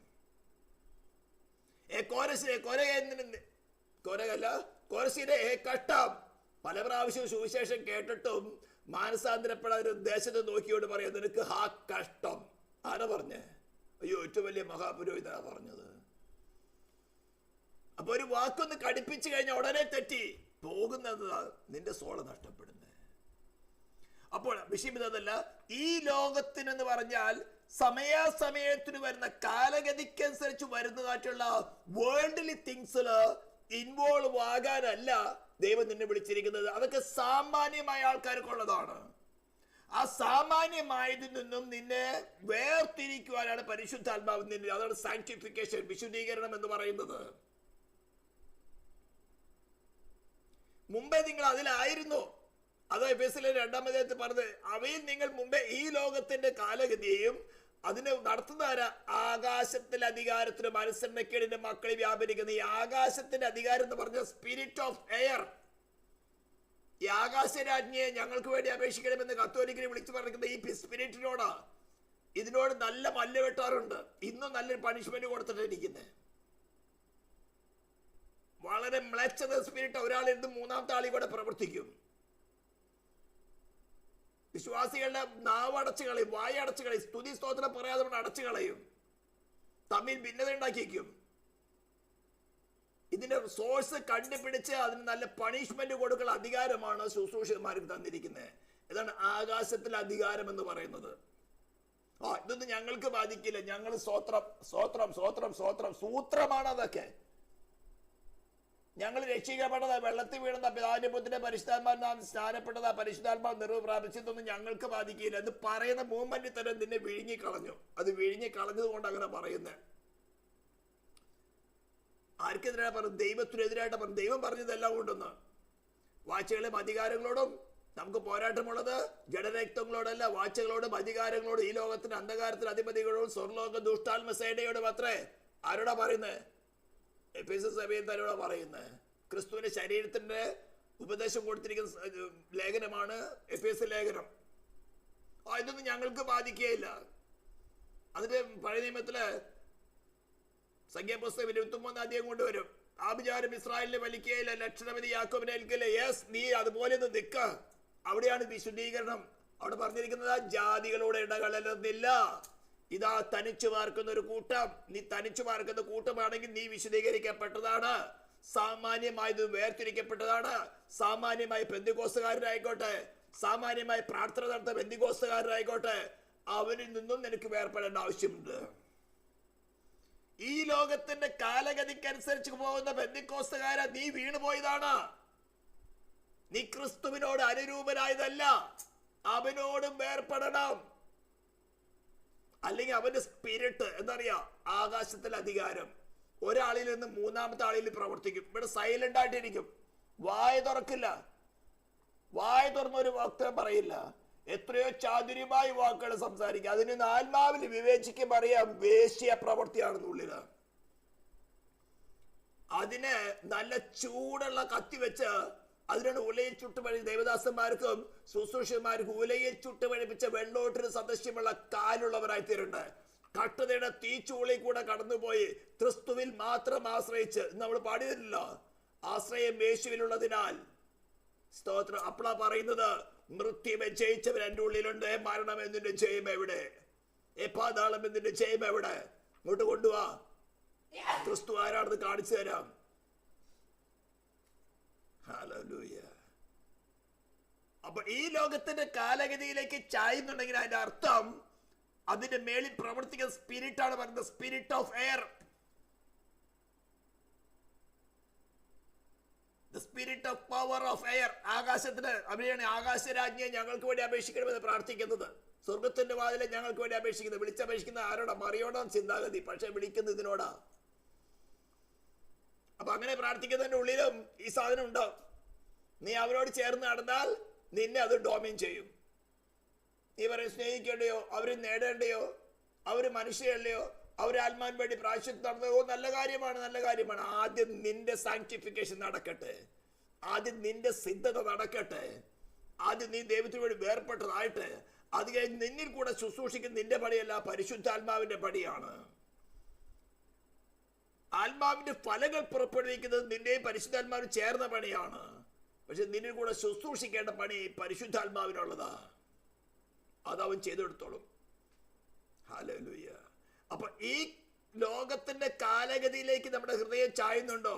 കോരസിനെ കഷ്ടം. പല പ്രാവശ്യം സുവിശേഷം കേട്ടിട്ടും മാനസാന്തരപ്പെടാൻ ഒരു ദേശത്ത് നോക്കിയോട് പറയാം നിനക്ക് ഹാ കഷ്ടം. ആരാ പറഞ്ഞേ? അയ്യോ ഏറ്റവും വലിയ മഹാപുരോഹിതനാ പറഞ്ഞത്. അപ്പൊ ഒരു വാക്കൊന്ന് കടിപ്പിച്ചു കഴിഞ്ഞാൽ ഉടനെ തെറ്റി പോകുന്നത് നിന്റെ സോള നഷ്ടപ്പെടുന്നത്. അപ്പോൾ വിഷയം ഇതല്ല, ഈ ലോകത്തിനെന്ന് പറഞ്ഞാൽ സമയാസമയത്തിന് വരുന്ന കാലഗതിക്കനുസരിച്ച് വരുന്നതായിട്ടുള്ള വേൾഡ്ലി തിങ്സില് ഇൻവോൾവ് ആകാനല്ല ദൈവം നിന്നെ വിളിച്ചിരിക്കുന്നത്. അതൊക്കെ സാമാന്യമായ ആൾക്കാർക്കുള്ളതാണ്. ആ സാമാന്യമായതിൽ നിന്നും നിന്നെ വേർതിരിക്കുവാനാണ് പരിശുദ്ധാത്മാവ് നിന്നെ, അതാണ് സാങ്ക്ടിഫിക്കേഷൻ, വിശുദ്ധീകരണം എന്ന് പറയുന്നത്. മുമ്പേ നിങ്ങൾ അതിലായിരുന്നു. അത് എഫെസ്യർ 2-ാം അധ്യായത്തിൽ പറഞ്ഞത്, അവയിൽ നിങ്ങൾ മുമ്പേ ഈ ലോകത്തിന്റെ കാലഗതിയെയും അതിന് നടത്തുന്ന ആകാശത്തിന്റെ അധികാരത്തിന് അനുസരണക്കേടിന്റെ മക്കളെ വ്യാപരിക്കുന്ന ഈ ആകാശത്തിന്റെ അധികാരം എന്ന് പറഞ്ഞ സ്പിരിറ്റ് ഓഫ് എയർ, ഈ ആകാശരാജ്ഞിയെ ഞങ്ങൾക്ക് വേണ്ടി അപേക്ഷിക്കണമെന്ന് കത്തോലിക്കനെ വിളിച്ചു പറഞ്ഞിരിക്കുന്ന ഈ സ്പിരിറ്റിനോടാ, ഇതിനോട് നല്ല മല്ല് വെട്ടാറുണ്ട്. ഇന്നും നല്ലൊരു പണിഷ്മെന്റ് കൊടുത്തിട്ടിരിക്കുന്നത്. വളരെ മ്ലേച്ഛത സ്പിരിറ്റ് ഒരാളിരുന്ന് മൂന്നാമത്തെ ആളി കൂടെ പ്രവർത്തിക്കും. വിശ്വാസികളുടെ നാവ് അടച്ചു കളയും, വായ അടച്ചു കളയും, സ്തുതി സ്തോത്രം പറയാതെ അടച്ചു കളയും, തമ്മിൽ ഭിന്നത ഉണ്ടാക്കിക്കും. ഇതിന്റെ സോഴ്സ് കണ്ടുപിടിച്ച് അതിന് നല്ല പണിഷ്മെന്റ് കൊടുക്കുന്ന അധികാരമാണ് ശുശ്രൂഷകന്മാർക്ക് തന്നിരിക്കുന്നത്. ഇതാണ് ആകാശത്തിലെ അധികാരം എന്ന് പറയുന്നത്. ഇതൊന്നും ഞങ്ങൾക്ക് ബാധിക്കില്ല, ഞങ്ങൾ സ്വത്രം സ്വത്രം സ്വത്രം സ്വത്രം സൂത്രമാണ് അതൊക്കെ. ഞങ്ങൾ രക്ഷിക്കപ്പെട്ടതാ, വെള്ളത്തിൽ വീണതാ, പിതാവിന്റെ പുത്രന്റെ പരിശുദ്ധാത്മാവിനാൽ സ്നാനപ്പെട്ടതാ, പരിശുദ്ധാത്മാവ് നിറവ് പ്രാപിച്ചതൊന്നും ഞങ്ങൾക്ക് ബാധിക്കില്ല എന്ന് പറയുന്ന മൂവ്മെന്റിൽ തന്നെ നിന്നെ വിഴുങ്ങിക്കളഞ്ഞു. അത് വിഴുങ്ങിക്കളഞ്ഞത് കൊണ്ട് അങ്ങനെ പറയുന്നത്. ആർക്കെതിരാണ് പറഞ്ഞു? ദൈവത്തിനെതിരായിട്ട് പറഞ്ഞു. ദൈവം പറഞ്ഞതെല്ലാം കൊണ്ടെന്ന്. വാഴ്ചകളെയും അധികാരങ്ങളോടും നമുക്ക് പോരാട്ടമുള്ളത് ജഡരക്തങ്ങളോടല്ല, വാഴ്ചകളോടും അധികാരങ്ങളോടും ഈ ലോകത്തിന്റെ അന്ധകാരത്തിന് അധിപതികളോടും സ്വർലോക ദുഷ്ടാത്മസേനയോടും അത്രേ. ആരോടാ പറയുന്നത്? എഫെസ്യർ സഭയിൽ തന്നോടാ പറയുന്നത്. ക്രിസ്തുവിന്റെ ശരീരത്തിന്റെ ഉപദേശം കൊടുത്തിരിക്കുന്ന ലേഖനമാണ് എഫെസ്യർ ലേഖനം. ഇതൊന്നും ഞങ്ങൾക്ക് ബാധിക്കുകയില്ല. അതിന്റെ പഴയ നിയമത്തില് സംഖ്യാപുസ്തകം 23-ാം അധ്യായം കൊണ്ടുവരും. ആഭിചാരം ഇസ്രായേലിനെ വലിക്കുകയില്ല, ലക്ഷണമതി യാക്കോബിനെ ഏൽക്കില്ല. യെസ്, നീ അതുപോലെ ഒന്ന് നിൽക്ക. അവിടെയാണ് വിശുദ്ധീകരണം. അവിടെ പറഞ്ഞിരിക്കുന്നത് ജാതികളോട് ഇടകലരുന്നില്ല. ഇതാ തനിച്ചു പാർക്കുന്ന ഒരു കൂട്ടം. നീ തനിച്ചു പാർക്കുന്ന കൂട്ടമാണെങ്കിൽ നീ വിശദീകരിക്കപ്പെട്ടതാണ്, സാമാന്യമായത് വേർതിരിക്കപ്പെട്ടതാണ്. സാമാന്യമായി പെന്തിക്കോസ്തുകാരനായിക്കോട്ടെ, സാമാന്യമായി പ്രാർത്ഥന നടത്തുന്ന പെന്തിക്കോസ്തുകാരനായിക്കോട്ടെ, അവരിൽ നിന്നും നിനക്ക് വേർപ്പെടേണ്ട ആവശ്യമുണ്ട്. ഈ ലോകത്തിന്റെ കാലഗതിക്കനുസരിച്ച് പോകുന്ന പെന്തിക്കോസ്തുകാര നീ വീണുപോയതാണ്. നീ ക്രിസ്തുവിനോട് അനുരൂപനായതല്ല. അവനോടും വേർപ്പെടണം. അല്ലെങ്കിൽ അവന്റെ സ്പിരിറ്റ് എന്തറിയാ, ആകാശത്തിലെ അധികാരം ഒരാളിൽ നിന്ന് മൂന്നാമത്തെ ആളിൽ പ്രവർത്തിക്കും. ഇവിടെ സൈലന്റ് ആയിട്ടിരിക്കും, വായ തുറക്കില്ല. വായ തുറന്നൊരു വാക്ക് പറയില്ല. എത്രയോ ചാതുര്യമായ വാക്കുകൾ സംസാരിക്കുക. അതിന് ആത്മാവിൽ വിവേചിക്കുമ്പോൾ അറിയാം വേശ്യ പ്രവൃത്തിയാണെന്നുള്ളില്. അതിന് നല്ല ചൂടുള്ള കത്തി വെച്ച് അതിനാണ് ഉലയിൽ ചുട്ടുപഴി. ദേവദാസന്മാർക്കും ശുശ്രൂഷന്മാർക്കും ഉലയിൽ ചുട്ടുപഴിപ്പിച്ച വെള്ളോട്ടിന് സദൃശ്യമുള്ള കാലുള്ളവരായി തീരുണ്ട്. കട്ടുതയുടെ തീച്ചൂളിൽ കൂടെ കടന്നുപോയി ക്രിസ്തുവിൽ മാത്രം ആശ്രയിച്ച് നമ്മൾ പാടിയതില്ലല്ലോ, ആശ്രയം യേശുവിലുള്ളതിനാൽ സ്തോത്രം. അപ്പളാ പറയുന്നത്, മൃത്യുവെ ജയിച്ചവൻ എൻ്റെ ഉള്ളിലുണ്ട്, മരണം എന്നിന്റെ ജയം എവിടെ, എപ്പാതാളം എന്നിന്റെ ജയം എവിടെ? ഇങ്ങോട്ട് കൊണ്ടുവാ, ക്രിസ്തു ആരാണെന്ന് കാണിച്ചു തരാം. ഹല്ലേലൂയ. അപ്പൊ ഈ ലോകത്തിന്റെ കാലഗതിയിലേക്ക് ചായുന്നുണ്ടെങ്കിൽ അതിന്റെ അർത്ഥം അതിന്റെ മേളിൽ പ്രവർത്തിക്കുന്ന സ്പിരിറ്റ് ആണ് പറയുന്നത്, spirit of air. The spirit of power of air. ആകാശത്തിന് അവിടെയാണ് ആകാശരാജ്ഞിയെ ഞങ്ങൾക്ക് വേണ്ടി അപേക്ഷിക്കണമെന്ന് പ്രാർത്ഥിക്കുന്നത്. സ്വർഗത്തിന്റെ വാതിലെ ഞങ്ങൾക്ക് വേണ്ടി അപേക്ഷിക്കുന്നത്. വിളിച്ചപേക്ഷിക്കുന്ന ആരോടാ? മറിയോടാം ചിന്താഗതി. പക്ഷെ വിളിക്കുന്നത് ഇതിനോടാ. അപ്പൊ അങ്ങനെ പ്രാർത്ഥിക്കുന്നതിന്റെ ഉള്ളിലും ഈ സാധനം ഉണ്ടാവും. നീ അവരോട് ചേർന്ന് നടന്നാൽ നിന്നെ അത് ഡോമിൻ ചെയ്യും. നീ പറയും സ്നേഹിക്കേണ്ടയോ, അവര് നേടേണ്ടയോ, അവര് മനുഷ്യരല്ലയോ, അവർ ആത്മാവിന് വേണ്ടി പ്രായശ്ചിത്തം നടന്നത്. നല്ല കാര്യമാണ്, നല്ല കാര്യമാണ്. ആദ്യം നിന്റെ സാങ്ക്ടിഫിക്കേഷൻ നടക്കട്ടെ, ആദ്യം നിന്റെ സിദ്ധത നടക്കട്ടെ, ആദ്യം നീ ദൈവത്തിന് വേണ്ടി വേർപ്പെട്ടതായിട്ട്. അത് കഴിഞ്ഞ് നിന്നിൽ കൂടെ ശുശ്രൂഷിക്കുന്ന നിന്റെ പടിയല്ല, പരിശുദ്ധാത്മാവിന്റെ പടിയാണ്. ആത്മാവിന്റെ ഫലങ്ങൾ പുറപ്പെടുവിക്കുന്നത് നിന്റെയും പരിശുദ്ധാത്മാവിന് ചേർന്ന പണിയാണ്. പക്ഷെ നിന്നിൽ കൂടെ ശുശ്രൂഷിക്കേണ്ട പണി പരിശുദ്ധാത്മാവിനുള്ളതാ. അതവൻ ചെയ്തെടുത്തോളും. ഹല്ലേലൂയ. അപ്പൊ ഈ ലോകത്തിന്റെ കാലഗതിയിലേക്ക് നമ്മുടെ ഹൃദയം ചായുന്നുണ്ടോ?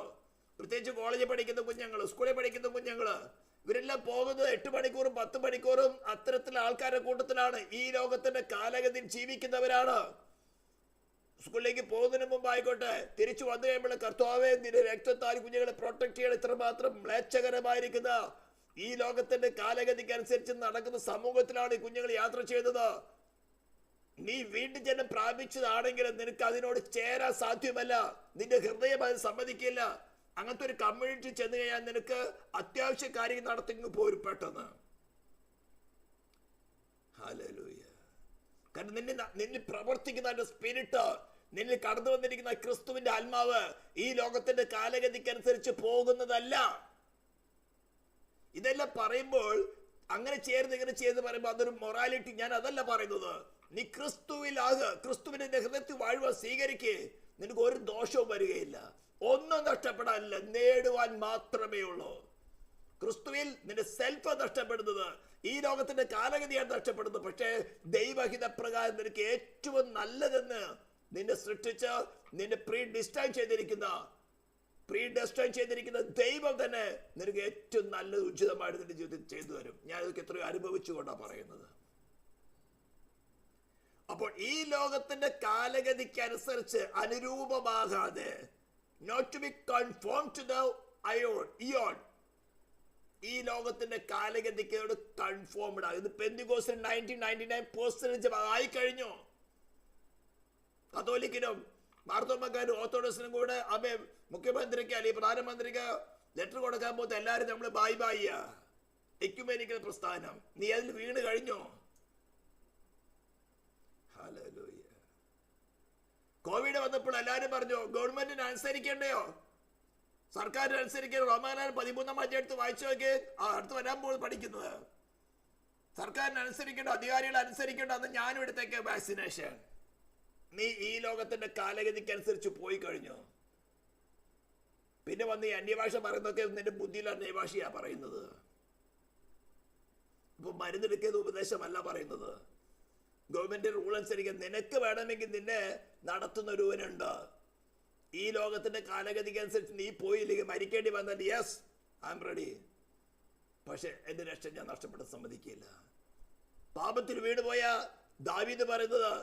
പ്രത്യേകിച്ച് കോളേജിൽ പഠിക്കുന്ന കുഞ്ഞുങ്ങള്, സ്കൂളിൽ പഠിക്കുന്ന കുഞ്ഞുങ്ങള്, ഇവരെല്ലാം പോകുന്നത് 8 മണിക്കൂറും 10 മണിക്കൂറും അത്തരത്തിലുള്ള ആൾക്കാരുടെ കൂട്ടത്തിലാണ്. ഈ ലോകത്തിന്റെ കാലഗതിയിൽ ജീവിക്കുന്നവരാണ്. സ്കൂളിലേക്ക് പോകുന്നതിന് മുമ്പ് ആയിക്കോട്ടെ, തിരിച്ചു വന്നു കഴിയുമ്പോൾ കർത്താവേ നിന്റെ രക്തത്താൽ കുഞ്ഞുങ്ങളെ പ്രൊട്ടക്ട് ചെയ്യണം. ഇത്രമാത്രം മ്ലേച്ഛകരമായിരിക്കുന്ന ഈ ലോകത്തിന്റെ കാലഗതിക്ക് അനുസരിച്ച് നടക്കുന്ന സമൂഹത്തിലാണ് ഈ കുഞ്ഞുങ്ങൾ യാത്ര ചെയ്തത്. നീ വീണ്ടും ജനം പ്രാപിച്ചതാണെങ്കിലും നിനക്ക് അതിനോട് ചേരാൻ സാധ്യമല്ല. നിന്റെ ഹൃദയം അത് സമ്മതിക്കില്ല. അങ്ങനത്തെ ഒരു കമ്മ്യൂണിറ്റി ചെന്ന് കഴിഞ്ഞാൽ നിനക്ക് അത്യാവശ്യ കാര്യങ്ങൾ നടത്തിങ്ങ് പോരും പെട്ടെന്ന്. ഹല്ലേലൂയ. കാരണം നിന്നിൽ പ്രവർത്തിക്കുന്ന സ്പിരിറ്റ്, നിന്നിൽ കടന്നു വന്നിരിക്കുന്ന ക്രിസ്തുവിന്റെ ആത്മാവ് ഈ ലോകത്തിന്റെ കാലഗതിക്ക് അനുസരിച്ച് പോകുന്നതല്ല. ഇതെല്ലാം പറയുമ്പോൾ അങ്ങനെ ചേർന്ന് ഇങ്ങനെ ചെയ്ത് പറയുമ്പോൾ അതൊരു മൊറാലിറ്റി. ഞാൻ അതല്ല പറയുന്നത്. നീ ക്രിസ്തുവിലാകെ, ക്രിസ്തുവിന്റെ ഹൃദയത്തിൽ വാഴുവാൻ സ്വീകരിക്കേ, നിനക്ക് ഒരു ദോഷവും വരികയില്ല. ഒന്നും നഷ്ടപ്പെടാനില്ല, നേടുവാൻ മാത്രമേ ഉള്ളൂ. ക്രിസ്തുവിൽ നിന്റെ സെൽഫ് നഷ്ടപ്പെടുന്നത്, ഈ ലോകത്തിന്റെ കാലഗതിയാണ് നഷ്ടപ്പെടുന്നത്. പക്ഷേ ദൈവഹിത പ്രകാരം നിനക്ക് ഏറ്റവും നല്ലതെന്ന് നിന്നെ സൃഷ്ടിച്ച് നിന്നെ പ്രീഡിസ്റ്റൈൻ ചെയ്തിരിക്കുന്ന ദൈവം തന്നെ നിനക്ക് ഏറ്റവും നല്ലത് ഉചിതമായിട്ട് നിന്റെ ജീവിതത്തിൽ ചെയ്തു തരും. ഞാൻ ഇതൊക്കെ എത്രയോ അനുഭവിച്ചുകൊണ്ടാണ് പറയുന്നത്. അപ്പോൾ ഈ ലോകത്തിന്റെ കാലഗതിക്ക് അനുസരിച്ച് അനുരൂപമാകാതെ, not to be conformed to the eon, ഈ ലോകത്തിന്റെ കാലഗതിക്കോട് കൺഫോംഡ് ആകും. ഇത് പെന്തിക്കോസ്തിൽ 99% ആയി കഴിഞ്ഞു. കത്തോലിക്കനും മാർത്തോമാക്കാരും ഓർത്തഡോക്സിനും കൂടെ മുഖ്യമന്ത്രിക്ക് അല്ലെങ്കിൽ പ്രധാനമന്ത്രിക്ക് ലെറ്റർ കൊടുക്കാൻ പോകുന്ന എല്ലാവരും നമ്മൾ ബായ് ബായിയ എക്യുമെനിക്കൽ പ്രസ്ഥാനം. നീ അതിൽ വീണ് കഴിഞ്ഞോ? ഹല്ലേലൂയ. കോവിഡ് വന്നപ്പോൾ എല്ലാവരും പറഞ്ഞു ഗവൺമെന്റിന് അനുസരിക്കേണ്ടയോ, സർക്കാരിന് അനുസരിക്കണം. റോമാലേഖനം 13 എടുത്ത് വായിച്ചു നോക്കി. അടുത്ത് വരാൻ പോകുന്നത് പഠിക്കുന്നത്. സർക്കാരിന് അനുസരിക്കേണ്ട, അധികാരികളെ അനുസരിക്കേണ്ട. അന്ന് ഞാനും എടുത്തേക്ക് വാക്സിനേഷൻ. നീ ഈ ലോകത്തിന്റെ കാലഗതിക്ക് അനുസരിച്ച് പോയി കഴിഞ്ഞു. പിന്നെ വന്ന് ഈ അന്യഭാഷ പറയുന്നതൊക്കെ നിന്റെ ബുദ്ധിയിൽ അന്യഭാഷയാ പറയുന്നത്. ഇപ്പൊ മരുന്നെടുക്കിയത് ഉപദേശമല്ല പറയുന്നത്. ഗവൺമെന്റ് റൂൾ അനുസരിക്കാൻ നിനക്ക് വേണമെങ്കിൽ നിന്നെ നടത്തുന്ന ഒരുവനുണ്ട്. ഈ ലോകത്തിന്റെ കാലഗതിക്ക് അനുസരിച്ച് നീ പോയില്ലെങ്കിൽ മരിക്കേണ്ടി വന്നാൽ യെസ് ഐ എം റെഡി. പക്ഷെ എന്റെ രക്ഷ ഞാൻ നഷ്ടപ്പെടാൻ സമ്മതിക്കില്ല. പാപത്തിൽ വീണുപോയ ദാവീദ് പറയുന്നത്,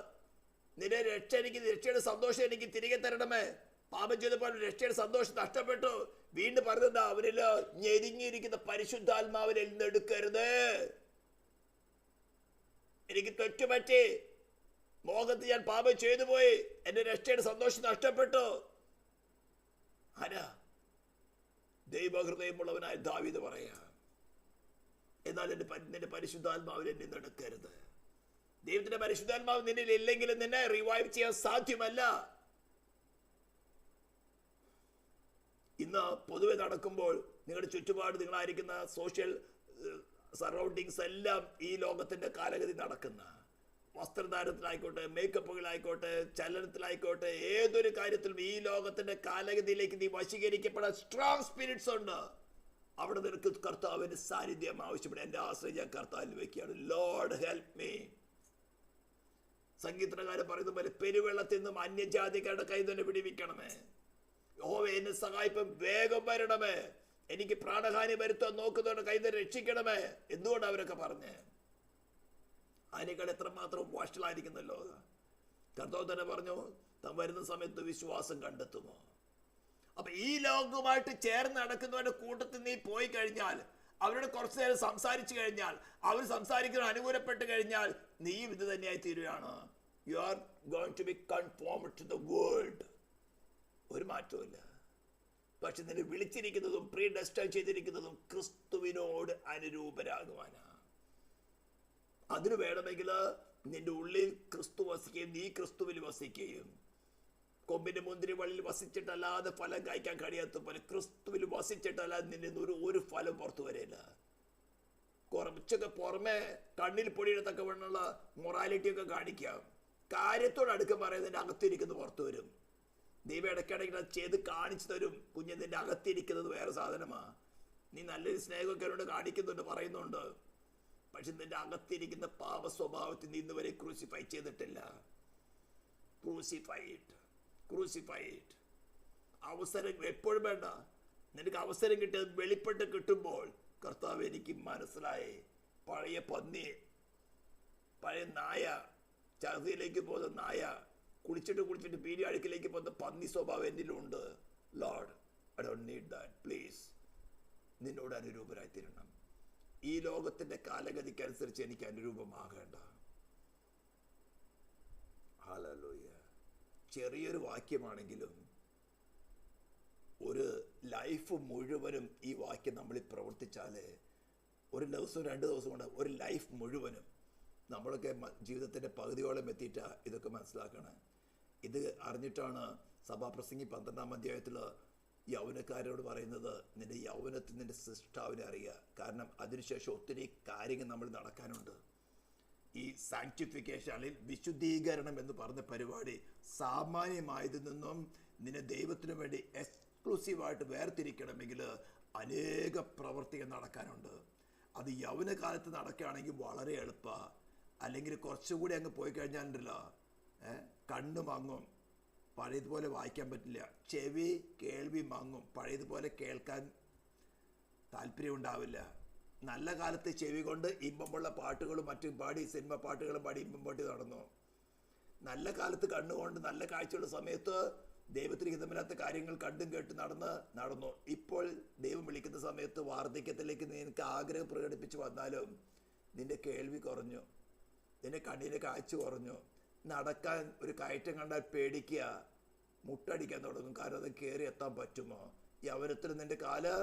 നിന്റെ രക്ഷയുടെ സന്തോഷം എനിക്ക് തിരികെ തരണമേ. പാപം ചെയ്തപ്പോൾ രക്ഷയുടെ സന്തോഷം നഷ്ടപ്പെട്ടു. വീണ്ടും പറഞ്ഞത് അവരില് ഞെരുങ്ങിയിരിക്കുന്ന പരിശുദ്ധാത്മാവിനെ എടുക്കരുത്. എനിക്ക് തെറ്റുപറ്റി, മോഹത്തിൽ ഞാൻ പാപം ചെയ്തു പോയി, എന്റെ രക്ഷയുടെ സന്തോഷം നഷ്ടപ്പെട്ടു. ആരാ? ദൈവഹൃദയമുള്ളവനായ ദാവീദ് പറയാ, എന്നാൽ നിന്റെ പരിശുദ്ധാത്മാവിനെ എന്നെ എടുക്കരുത്. ദൈവത്തിന്റെ പരിശുദ്ധാത്മാവ് നിന്നിൽ ഇല്ലെങ്കിലും നിന്നെ റിവൈവ് ചെയ്യാൻ സാധ്യമല്ല. ഇന്ന് പൊതുവെ നടക്കുമ്പോൾ നിങ്ങളുടെ ചുറ്റുപാട്, നിങ്ങളായിരിക്കുന്ന സോഷ്യൽ സറൗണ്ടിങ്സ് എല്ലാം ഈ ലോകത്തിന്റെ കാലഗതി നടക്കുന്ന, വസ്ത്രധാരണത്തിലായിക്കോട്ടെ, മേക്കപ്പുകളായിക്കോട്ടെ, ചലനത്തിലായിക്കോട്ടെ, ഏതൊരു കാര്യത്തിലും ഈ ലോകത്തിന്റെ കാലഗതിയിലേക്ക് നീ വശീകരിക്കപ്പെടാൻ സ്ട്രോങ് സ്പിരിറ്റ്സ് ഉണ്ട്. അവിടെ നിനക്ക് കർത്താവിന്റെ സാന്നിധ്യം ആവശ്യപ്പെടും. എന്റെ ആശ്രയം ഞാൻ കർത്താവിൽ വെക്കുകയാണ്. Lord help me. സംഗീതകാരൻ പറയുന്ന പോലെ പെരുവെള്ളത്തിൽ നിന്നും അന്യജാതിക്കാരുടെ കൈ തന്നെ വിടിവിക്കണമേ. യഹോവേ എന്നെ സഹായിപ്പം വേഗം വരണമേ. എനിക്ക് പ്രാണഹാനി വരുത്താൻ നോക്കുന്നവരുടെ കൈ തന്നെ രക്ഷിക്കണമേ. എന്തുകൊണ്ട് അവരൊക്കെ പറഞ്ഞേ? അതിനേക്കാൾ എത്രമാത്രം വഷളായിരിക്കുന്നല്ലോ. കർത്താവ് തന്നെ പറഞ്ഞു, താൻ വരുന്ന സമയത്ത് വിശ്വാസം കണ്ടെത്തുമോ? അപ്പൊ ഈ ലോകവുമായിട്ട് ചേർന്ന് നടക്കുന്നവരുടെ കൂട്ടത്തിൽ നീ പോയി കഴിഞ്ഞാൽ, അവരോട് കുറച്ചു നേരം സംസാരിച്ചു കഴിഞ്ഞാൽ, അവർ സംസാരിക്കുന്ന അനുകൂലപ്പെട്ട് കഴിഞ്ഞാൽ നീയും ഇത് തന്നെയായി തീരുകയാണ്. You are going to be conformed to the world. ഒരു മാറ്റവും. പക്ഷെ നിന്നെ വിളിച്ചിരിക്കുന്നതും പ്രീഡെസ്റ്റൈൻ ചെയ്തിരിക്കുന്നതും ക്രിസ്തുവിനോട് അനുരൂപരാകുവാനാ. അതിന് വേണമെങ്കിൽ നിന്റെ ഉള്ളിൽ ക്രിസ്തു വസിക്കുകയും നീ ക്രിസ്തുവിൽ വസിക്കുകയും. കൊമ്പിന്റെ മുന്തിരി വള്ളിയിൽ വസിച്ചിട്ടല്ലാതെ ഫലം കായ്ക്കാൻ കഴിയാത്ത പോലെ ക്രിസ്തുവിൽ വസിച്ചിട്ടല്ലാതെ നിന്റെ ഒരു ഫലം പുറത്തു വരില്ല. കുറച്ചൊക്കെ പുറമെ കണ്ണിൽ പൊടിയുടെ തക്കവണ്ണുള്ള മൊറാലിറ്റി ഒക്കെ കാണിക്കാം. കാര്യത്തോട് അടുക്കം പറയുന്നതിന്റെ അകത്തിരിക്കുന്നത് പുറത്തു വരും. ദൈവം ഇടയ്ക്കിടയ്ക്ക് അത് ചെയ്ത് കാണിച്ചു തരും. കുഞ്ഞ് നിന്റെ അകത്തിരിക്കുന്നത് വേറെ സാധനമാ. നീ നല്ലൊരു സ്നേഹമൊക്കെ എന്നോട് കാണിക്കുന്നുണ്ട്, പറയുന്നുണ്ട്. പക്ഷെ നിന്റെ അകത്തിരിക്കുന്ന പാപ സ്വഭാവത്തിൽ നീ ഇന്നുവരെ ക്രൂസിഫൈ ചെയ്തിട്ടില്ല. ക്രൂസിഫൈഡ് അവസരം എപ്പോഴും വേണ്ട. നിനക്ക് അവസരം കിട്ടിയത് വെളിപ്പെട്ട് കിട്ടുമ്പോൾ കർത്താവ്, എനിക്ക് മനസ്സിലായി. പഴയ പന്നി, പഴയ നായ, ഛർദിയിലേക്ക് പോകുന്ന നായ, കുളിച്ചിട്ട് പീരി അടുക്കിലേക്ക് പോകുന്ന പന്നി സ്വഭാവം എന്നിലുണ്ട്. Lord, I don't need that. Please, നിന്നോട് അനുരൂപരായി തീരണം. ഈ ലോകത്തിന്റെ കാലഗതിക്കനുസരിച്ച് എനിക്ക് അനുരൂപമാകേണ്ട. ഹല്ലേലൂയ. ചെറിയൊരു വാക്യമാണെങ്കിലും ഒരു ലൈഫ് മുഴുവനും ഈ വാക്യം നമ്മളിൽ പ്രവർത്തിച്ചാൽ, ഒരു ദിവസം 2 ദിവസം കൊണ്ട് ഒരു ലൈഫ് മുഴുവനും നമ്മളൊക്കെ ജീവിതത്തിൻ്റെ പകുതിയോളം എത്തിയിട്ടാ ഇതൊക്കെ മനസ്സിലാക്കണം. ഇത് അറിഞ്ഞിട്ടാണ് സഭാപ്രസംഗി 12-ാം അധ്യായത്തിൽ യൗവനക്കാരോട് പറയുന്നത്, നിന്റെ യൗവനത്തിൽ നിന്റെ സൃഷ്ടാവിനെ അറിയുക. കാരണം അതിനുശേഷം ഒത്തിരി കാര്യങ്ങൾ നമ്മൾ നടക്കാനുണ്ട്. ഈ സാങ്ക്ടിഫിക്കേഷൻ അല്ലെങ്കിൽ വിശുദ്ധീകരണം എന്ന് പറഞ്ഞ പരിപാടി സാമാന്യമായതിൽ നിന്നും നിന്നെ ദൈവത്തിനു വേണ്ടി എക്സ്ക്ലൂസീവായിട്ട് വേർതിരിക്കണമെങ്കിൽ അനേക പ്രവർത്തികൾ നടക്കാനുണ്ട്. അത് യൗവനകാലത്ത് നടക്കുകയാണെങ്കിൽ വളരെ എളുപ്പമാണ്. അല്ലെങ്കിൽ കുറച്ചുകൂടി അങ്ങ് പോയി കഴിഞ്ഞാലുണ്ടല്ലോ, കണ്ണ് മങ്ങും, പഴയതുപോലെ വായിക്കാൻ പറ്റില്ല. ചെവി കേൾവി മങ്ങും, പഴയതുപോലെ കേൾക്കാൻ താല്പര്യം ഉണ്ടാവില്ല. നല്ല കാലത്ത് ചെവി കൊണ്ട് ഇമ്പമുള്ള പാട്ടുകളും മറ്റും പാടി, സിനിമ പാട്ടുകളും പാടി ഇമ്പം പാട്ടി നടന്നു. നല്ല കാലത്ത് കണ്ണുകൊണ്ട് നല്ല കാഴ്ചയുള്ള സമയത്ത് ദൈവത്തിന് ഹിതമില്ലാത്ത കാര്യങ്ങൾ കണ്ടും കേട്ട് നടന്നു. ഇപ്പോൾ ദൈവം വിളിക്കുന്ന സമയത്ത് വാർദ്ധക്യത്തിലേക്ക് നിനക്ക് ആഗ്രഹം പ്രകടിപ്പിച്ച് വന്നാലും നിന്റെ കേൾവി കുറഞ്ഞു, നിന്റെ കണ്ണിൻ്റെ കാഴ്ച കുറഞ്ഞു. നടക്കാൻ ഒരു കയറ്റം കണ്ടാൽ പേടിക്കുക, മുട്ടടിക്കാൻ തുടങ്ങും. കാരണം അത് കയറി എത്താൻ പറ്റുമോ? യൗവനത്തിൽ നിന്റെ കാല്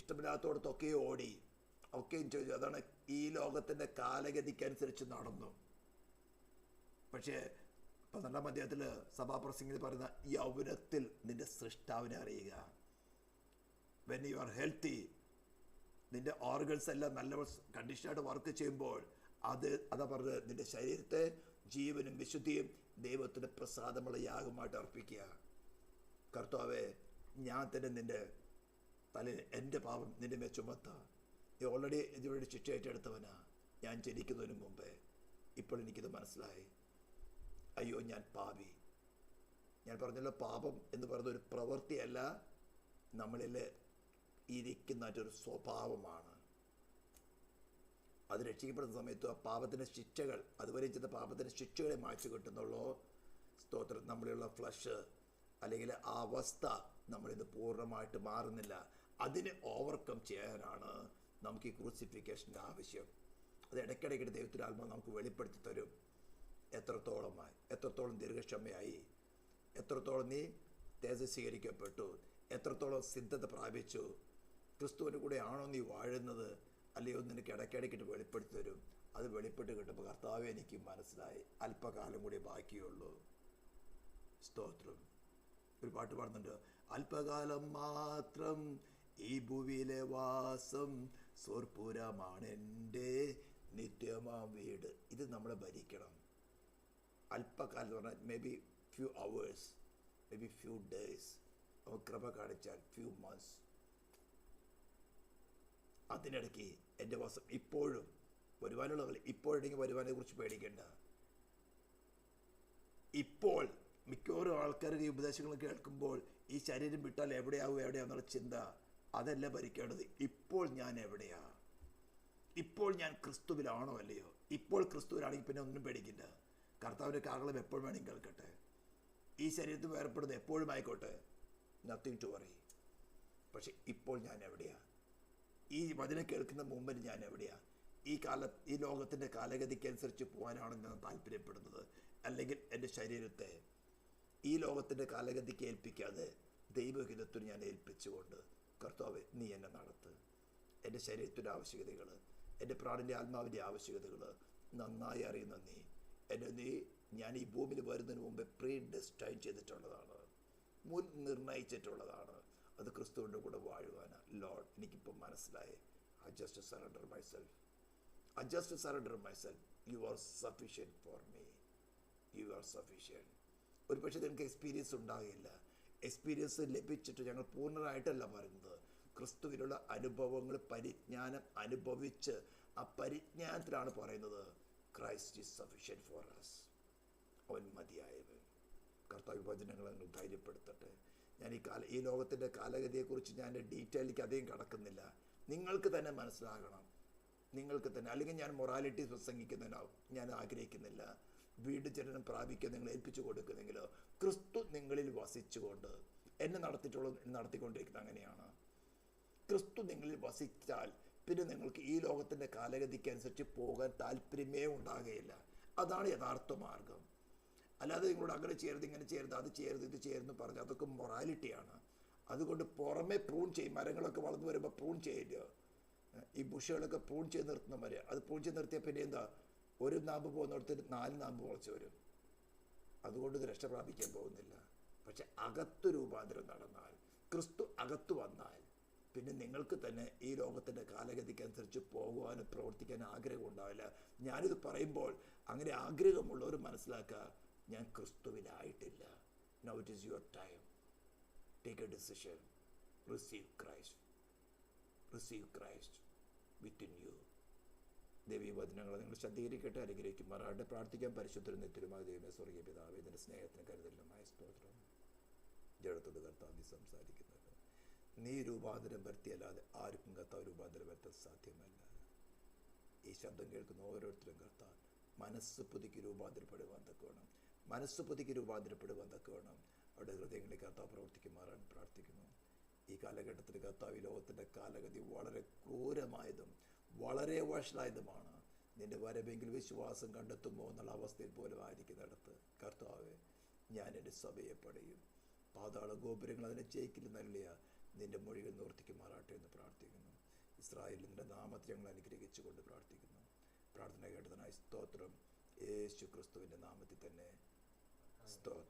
ഇഷ്ടമില്ലാത്തടത്തൊക്കെ ഓടി, ഒക്കെയും ചോദിച്ചു. അതാണ് ഈ ലോകത്തിൻ്റെ കാലഗതിക്കനുസരിച്ച് നടന്നു. പക്ഷേ 12-ാം അധ്യായത്തിൽ സഭാപ്രസംഗത്തിൽ പറയുന്ന യൗവനത്തിൽ നിന്റെ സൃഷ്ടാവിനെ അറിയുക. വെൻ യു ആർ ഹെൽത്തി, നിന്റെ ഓർഗൻസ് എല്ലാം നല്ല കണ്ടീഷനായിട്ട് വർക്ക് ചെയ്യുമ്പോൾ അതാ പറഞ്ഞത്, നിന്റെ ശരീരത്തെ ജീവനും വിശുദ്ധിയും ദൈവത്തിന് പ്രസാദമുള്ള യാഗമായിട്ട് അർപ്പിക്കുക. കർത്താവേ, ഞാൻ തന്നെ നിന്റെ തലയിൽ എൻ്റെ പാപം നിന്റെ മേ ചുമത്താം. നീ ഓൾറെഡി ഇതിവിടെ ശിക്ഷ ഏറ്റെടുത്തവനാ. ഞാൻ ജനിക്കുന്നതിന് മുമ്പേ ഇപ്പോൾ എനിക്കിത് മനസ്സിലായി. അയ്യോ, ഞാൻ പാപി. ഞാൻ പറഞ്ഞല്ലോ, പാപം എന്ന് പറയുന്ന ഒരു പ്രവൃത്തിയല്ല, നമ്മളിൽ ഇരിക്കുന്നൊരു സ്വഭാവമാണ്. അത് രക്ഷിക്കപ്പെടുന്ന സമയത്ത് ആ പാപത്തിൻ്റെ ശിക്ഷകൾ, അതുവരെ ചെയ്ത പാപത്തിൻ്റെ ശിക്ഷകളെ മാറ്റി കിട്ടുന്നുള്ളൂ. സ്തോത്രം. നമ്മളിലുള്ള ഫ്ലഷ് അല്ലെങ്കിൽ ആ അവസ്ഥ നമ്മളിത് പൂർണ്ണമായിട്ട് മാറുന്നില്ല. അതിനെ ഓവർകം ചെയ്യാനാണ് നമുക്ക് ഈ ക്രൂസിഫിക്കേഷൻ്റെ ആവശ്യം. അത് ഇടയ്ക്കിടയ്ക്ക് ദൈവത്തിൻ്റെ ആത്മാവ് നമുക്ക് വെളിപ്പെടുത്തി തരും. എത്രത്തോളം ദീർഘക്ഷമയായി, എത്രത്തോളം നീ തേജസ്വീകരിക്കപ്പെട്ടു, എത്രത്തോളം സിദ്ധത പ്രാപിച്ചു, ക്രിസ്തുവിൻ്റെ കൂടെ ആണോ നീ വാഴുന്നത്, അല്ലയോ നിനക്ക് ഇടയ്ക്കിടയ്ക്കിട്ട് വെളിപ്പെടുത്തി തരും. അത് വെളിപ്പെട്ട് കിട്ടുമ്പോൾ കർത്താവേ, എനിക്ക് മനസ്സിലായി, അല്പകാലം കൂടി ബാക്കിയുള്ളൂ. സ്തോത്രം. ഒരു പാട്ട് പാടുന്നുണ്ട്, അല്പകാലം മാത്രം ഈ ഭൂവിയിലെ വാസം, സ്വർപ്പുരമാണെൻ്റെ നിത്യമാം വീട്. ഇത് നമ്മളെ ഭരിക്കണം. അല്പകാലം എന്ന് പറഞ്ഞാൽ may be few hours, may be few days. നമുക്ക് കൃപ കാണിച്ചാൽ ഫ്യൂ മന്ത്സ്. അതിനിടയ്ക്ക് എൻ്റെ വാസം ഇപ്പോഴും വരുവാനുള്ളതല്ല. ഇപ്പോഴെങ്കിൽ വരുവാനെ കുറിച്ച് പേടിക്കേണ്ട. ഇപ്പോൾ മിക്കവാറും ആൾക്കാരുടെ ഈ ഉപദേശങ്ങൾ കേൾക്കുമ്പോൾ ഈ ശരീരം വിട്ടാൽ എവിടെയാണെന്നുള്ള ചിന്ത, അതല്ല ഭരിക്കേണ്ടത്. ഇപ്പോൾ ഞാൻ എവിടെയാ? ഇപ്പോൾ ഞാൻ ക്രിസ്തുവിലാണോ അല്ലയോ? ഇപ്പോൾ ക്രിസ്തുവിലാണെങ്കിൽ പിന്നെ ഒന്നും പേടിക്കില്ല. കർത്താവിൻ്റെ കാഹളം എപ്പോഴും വേണമെങ്കിൽ കേൾക്കട്ടെ. ഈ ശരീരത്തിൽ വേർപ്പെടുന്നത് എപ്പോഴും ആയിക്കോട്ടെ, നത്തിങ് ടു വറി. പക്ഷെ ഇപ്പോൾ ഞാൻ എവിടെയാ? ഈ വചനം കേൾക്കുന്ന മുമ്പിൽ ഞാൻ എവിടെയാ? ഈ ലോകത്തിൻ്റെ കാലഗതിക്കനുസരിച്ച് പോകാനാണ് ഞാൻ താല്പര്യപ്പെടുന്നത്, അല്ലെങ്കിൽ എൻ്റെ ശരീരത്തെ ഈ ലോകത്തിൻ്റെ കാലഗതിക്ക് ഏൽപ്പിക്കാതെ ദൈവഹിതത്തിന് ഞാൻ ഏൽപ്പിച്ചുകൊണ്ട്, കർത്താവേ, നീ എന്നെ നടത്ത്. എൻ്റെ ശരീരത്തിൻ്റെ ആവശ്യകതകൾ, എൻ്റെ പ്രാണൻ്റെ ആത്മാവിൻ്റെ ആവശ്യകതകൾ നന്നായി അറിയുന്ന നീ ഞാൻ ഈ ഭൂമിയിൽ വരുന്നതിന് മുമ്പേ പ്രീ ഡെസ്റ്റൈൻ ചെയ്തിട്ടുള്ളതാണ്, മുൻ നിർണയിച്ചിട്ടുള്ളതാണ്. അത് ക്രിസ്തുവിൻ്റെ കൂടെ വാഴുവാനാണ്. ലോർഡ്, എനിക്കിപ്പോൾ മനസ്സിലായി. I just surrender myself. You are sufficient for me. You are sufficient. ഒരു പക്ഷേ നിങ്ങൾക്ക് എക്സ്പീരിയൻസ് ഉണ്ടാകില്ല. എക്സ്പീരിയൻസ് ലഭിച്ചിട്ട് ഞങ്ങൾ പൂർണ്ണമായിട്ടല്ല പറയുന്നത്. ക്രിസ്തുവിലുള്ള അനുഭവങ്ങൾ, പരിജ്ഞാനം അനുഭവിച്ച് ആ പരിജ്ഞാനത്തിലാണ് പറയുന്നത്, Christ is sufficient for us. അവൻ മതിയായവൻ. കർത്താവ് വചനങ്ങൾ നിങ്ങൾ ധൈര്യപ്പെടുത്തട്ടെ. ഞാൻ ഈ ലോകത്തിൻ്റെ കാലഗതിയെക്കുറിച്ച് ഞാൻ ഡീറ്റെയിലേക്ക് അധികം കടക്കുന്നില്ല. നിങ്ങൾക്ക് തന്നെ മനസ്സിലാകണം. നിങ്ങൾക്ക് തന്നെ. അല്ലെങ്കിൽ ഞാൻ മൊറാലിറ്റി പ്രസംഗിക്കുന്നതിനാവും ഞാൻ ആഗ്രഹിക്കുന്നില്ല. വീട് ജനനം പ്രാപിക്കാൻ നിങ്ങൾ ഏൽപ്പിച്ചു കൊടുക്കുന്നെങ്കിലോ ക്രിസ്തു നിങ്ങളിൽ വസിച്ചുകൊണ്ട് എന്നെ നടത്തിക്കൊണ്ടിരിക്കുന്നത് അങ്ങനെയാണ്. ക്രിസ്തു നിങ്ങളിൽ വസിച്ചാൽ പിന്നെ നിങ്ങൾക്ക് ഈ ലോകത്തിൻ്റെ കാലഗതിക്ക് അനുസരിച്ച് പോകാൻ താല്പര്യമേ ഉണ്ടാകുകയില്ല. അതാണ് യഥാർത്ഥ മാർഗം. അല്ലാതെ നിങ്ങളോട് അങ്ങനെ ചെയ്യരുത്, ഇങ്ങനെ ചെയ്യരുത്, അത് ചെയ്യരുത്, ഇത് ചെയ്യരുതെന്ന് പറഞ്ഞു, അതൊക്കെ മൊറാലിറ്റിയാണ്. അതുകൊണ്ട് പുറമെ പ്രൂൺ ചെയ്യും. മരങ്ങളൊക്കെ വളർന്നു വരുമ്പോൾ പ്രൂൺ ചെയ്യില്ല. ഈ ബുഷുകളൊക്കെ പ്രൂൺ ചെയ്ത് നിർത്തുന്ന മരം, അത് പ്രൂൺ ചെയ്ത് നിർത്തിയാൽ പിന്നെ എന്താ, ഒരു നാമ്പ് പോകുന്നിടത്ത് 4 നാമ്പ് മുളച്ച് വരും. അതുകൊണ്ട് ഇത് രക്ഷ പ്രാപിക്കാൻ പോകുന്നില്ല. പക്ഷെ അകത്ത് രൂപാന്തരം നടന്നാൽ, ക്രിസ്തു അകത്ത് വന്നാൽ പിന്നെ നിങ്ങൾക്ക് തന്നെ ഈ ലോകത്തിൻ്റെ കാലഗതിക്കനുസരിച്ച് പോകുവാനും പ്രവർത്തിക്കാനും ആഗ്രഹം ഉണ്ടാവില്ല. ഞാനിത് പറയുമ്പോൾ അങ്ങനെ ആഗ്രഹമുള്ളവർ മനസ്സിലാക്കുക, ഞാൻ ക്രിസ്തുവിലായിട്ടില്ല. Now it is your time. Take a decision. Receive Christ. Receive Christ within you. ദൈവീയ വചനങ്ങളെ നിങ്ങൾ ശക്തീകരിക്കട്ടെ, അനുഗ്രഹിക്കുമാറാകട്ടെ. പ്രാർത്ഥിക്കാൻ പരിശുദ്ധരും നിത്യരുമായ ദൈവമേ, സ്വർഗീയ പിതാവേ, ഇതിൻ്റെ സ്നേഹത്തിന് കരുതലുമായ സ്തോത്രം. ജഡത്തോട് കർത്താവ് സംസാരിക്കുന്നത്, നീ രൂപാന്തരം വരുത്തിയല്ലാതെ ആർക്കും കർത്താവ് രൂപാന്തരം വരുത്താൻ സാധ്യമല്ല. ഈ ശബ്ദം കേൾക്കുന്ന ഓരോരുത്തരും കർത്താവ് മനസ്സ് പുതുക്കി രൂപാന്തരപ്പെടുവാൻ തക്കവണ്ണം, മനസ്സ് പുതുക്കി രൂപാന്തരപ്പെടുവാൻ തക്കവണ്ണം അവിടെ ഹൃദയങ്ങളിൽ കർത്താവ് പ്രവർത്തിക്കുമാറാൻ പ്രാർത്ഥിക്കുന്നു. ഈ കാലഘട്ടത്തിൽ കർത്താവ്, ഈ ലോകത്തിൻ്റെ കാലഗതി വളരെ ക്രൂരമായതും വളരെ വഷളായതുമാണ്. നിന്റെ വരവെങ്കിൽ വിശ്വാസം കണ്ടെത്തുമോ എന്നുള്ള അവസ്ഥയിൽ പോലും ആയിരിക്കുന്നിടത്ത് കർത്താവെ, ഞാൻ എൻ്റെ സഭയെ പണിയും, പാതാള ഗോപുരങ്ങൾ അതിനെ ജയിക്കില്ലെന്നല്ലിയ നിന്റെ മൊഴികൾ നിവർത്തിക്കുമാറാട്ടെ എന്ന് പ്രാർത്ഥിക്കുന്നു. ഇസ്രായേലിൻ്റെ നാമത്തെ ഞങ്ങൾ അനുഗ്രഹിച്ചുകൊണ്ട് പ്രാർത്ഥിക്കുന്നു. പ്രാർത്ഥന കേട്ടതിനായി സ്തോത്രം. യേശു ക്രിസ്തുവിൻ്റെ നാമത്തിൽ തന്നെ സ്തോത്രം.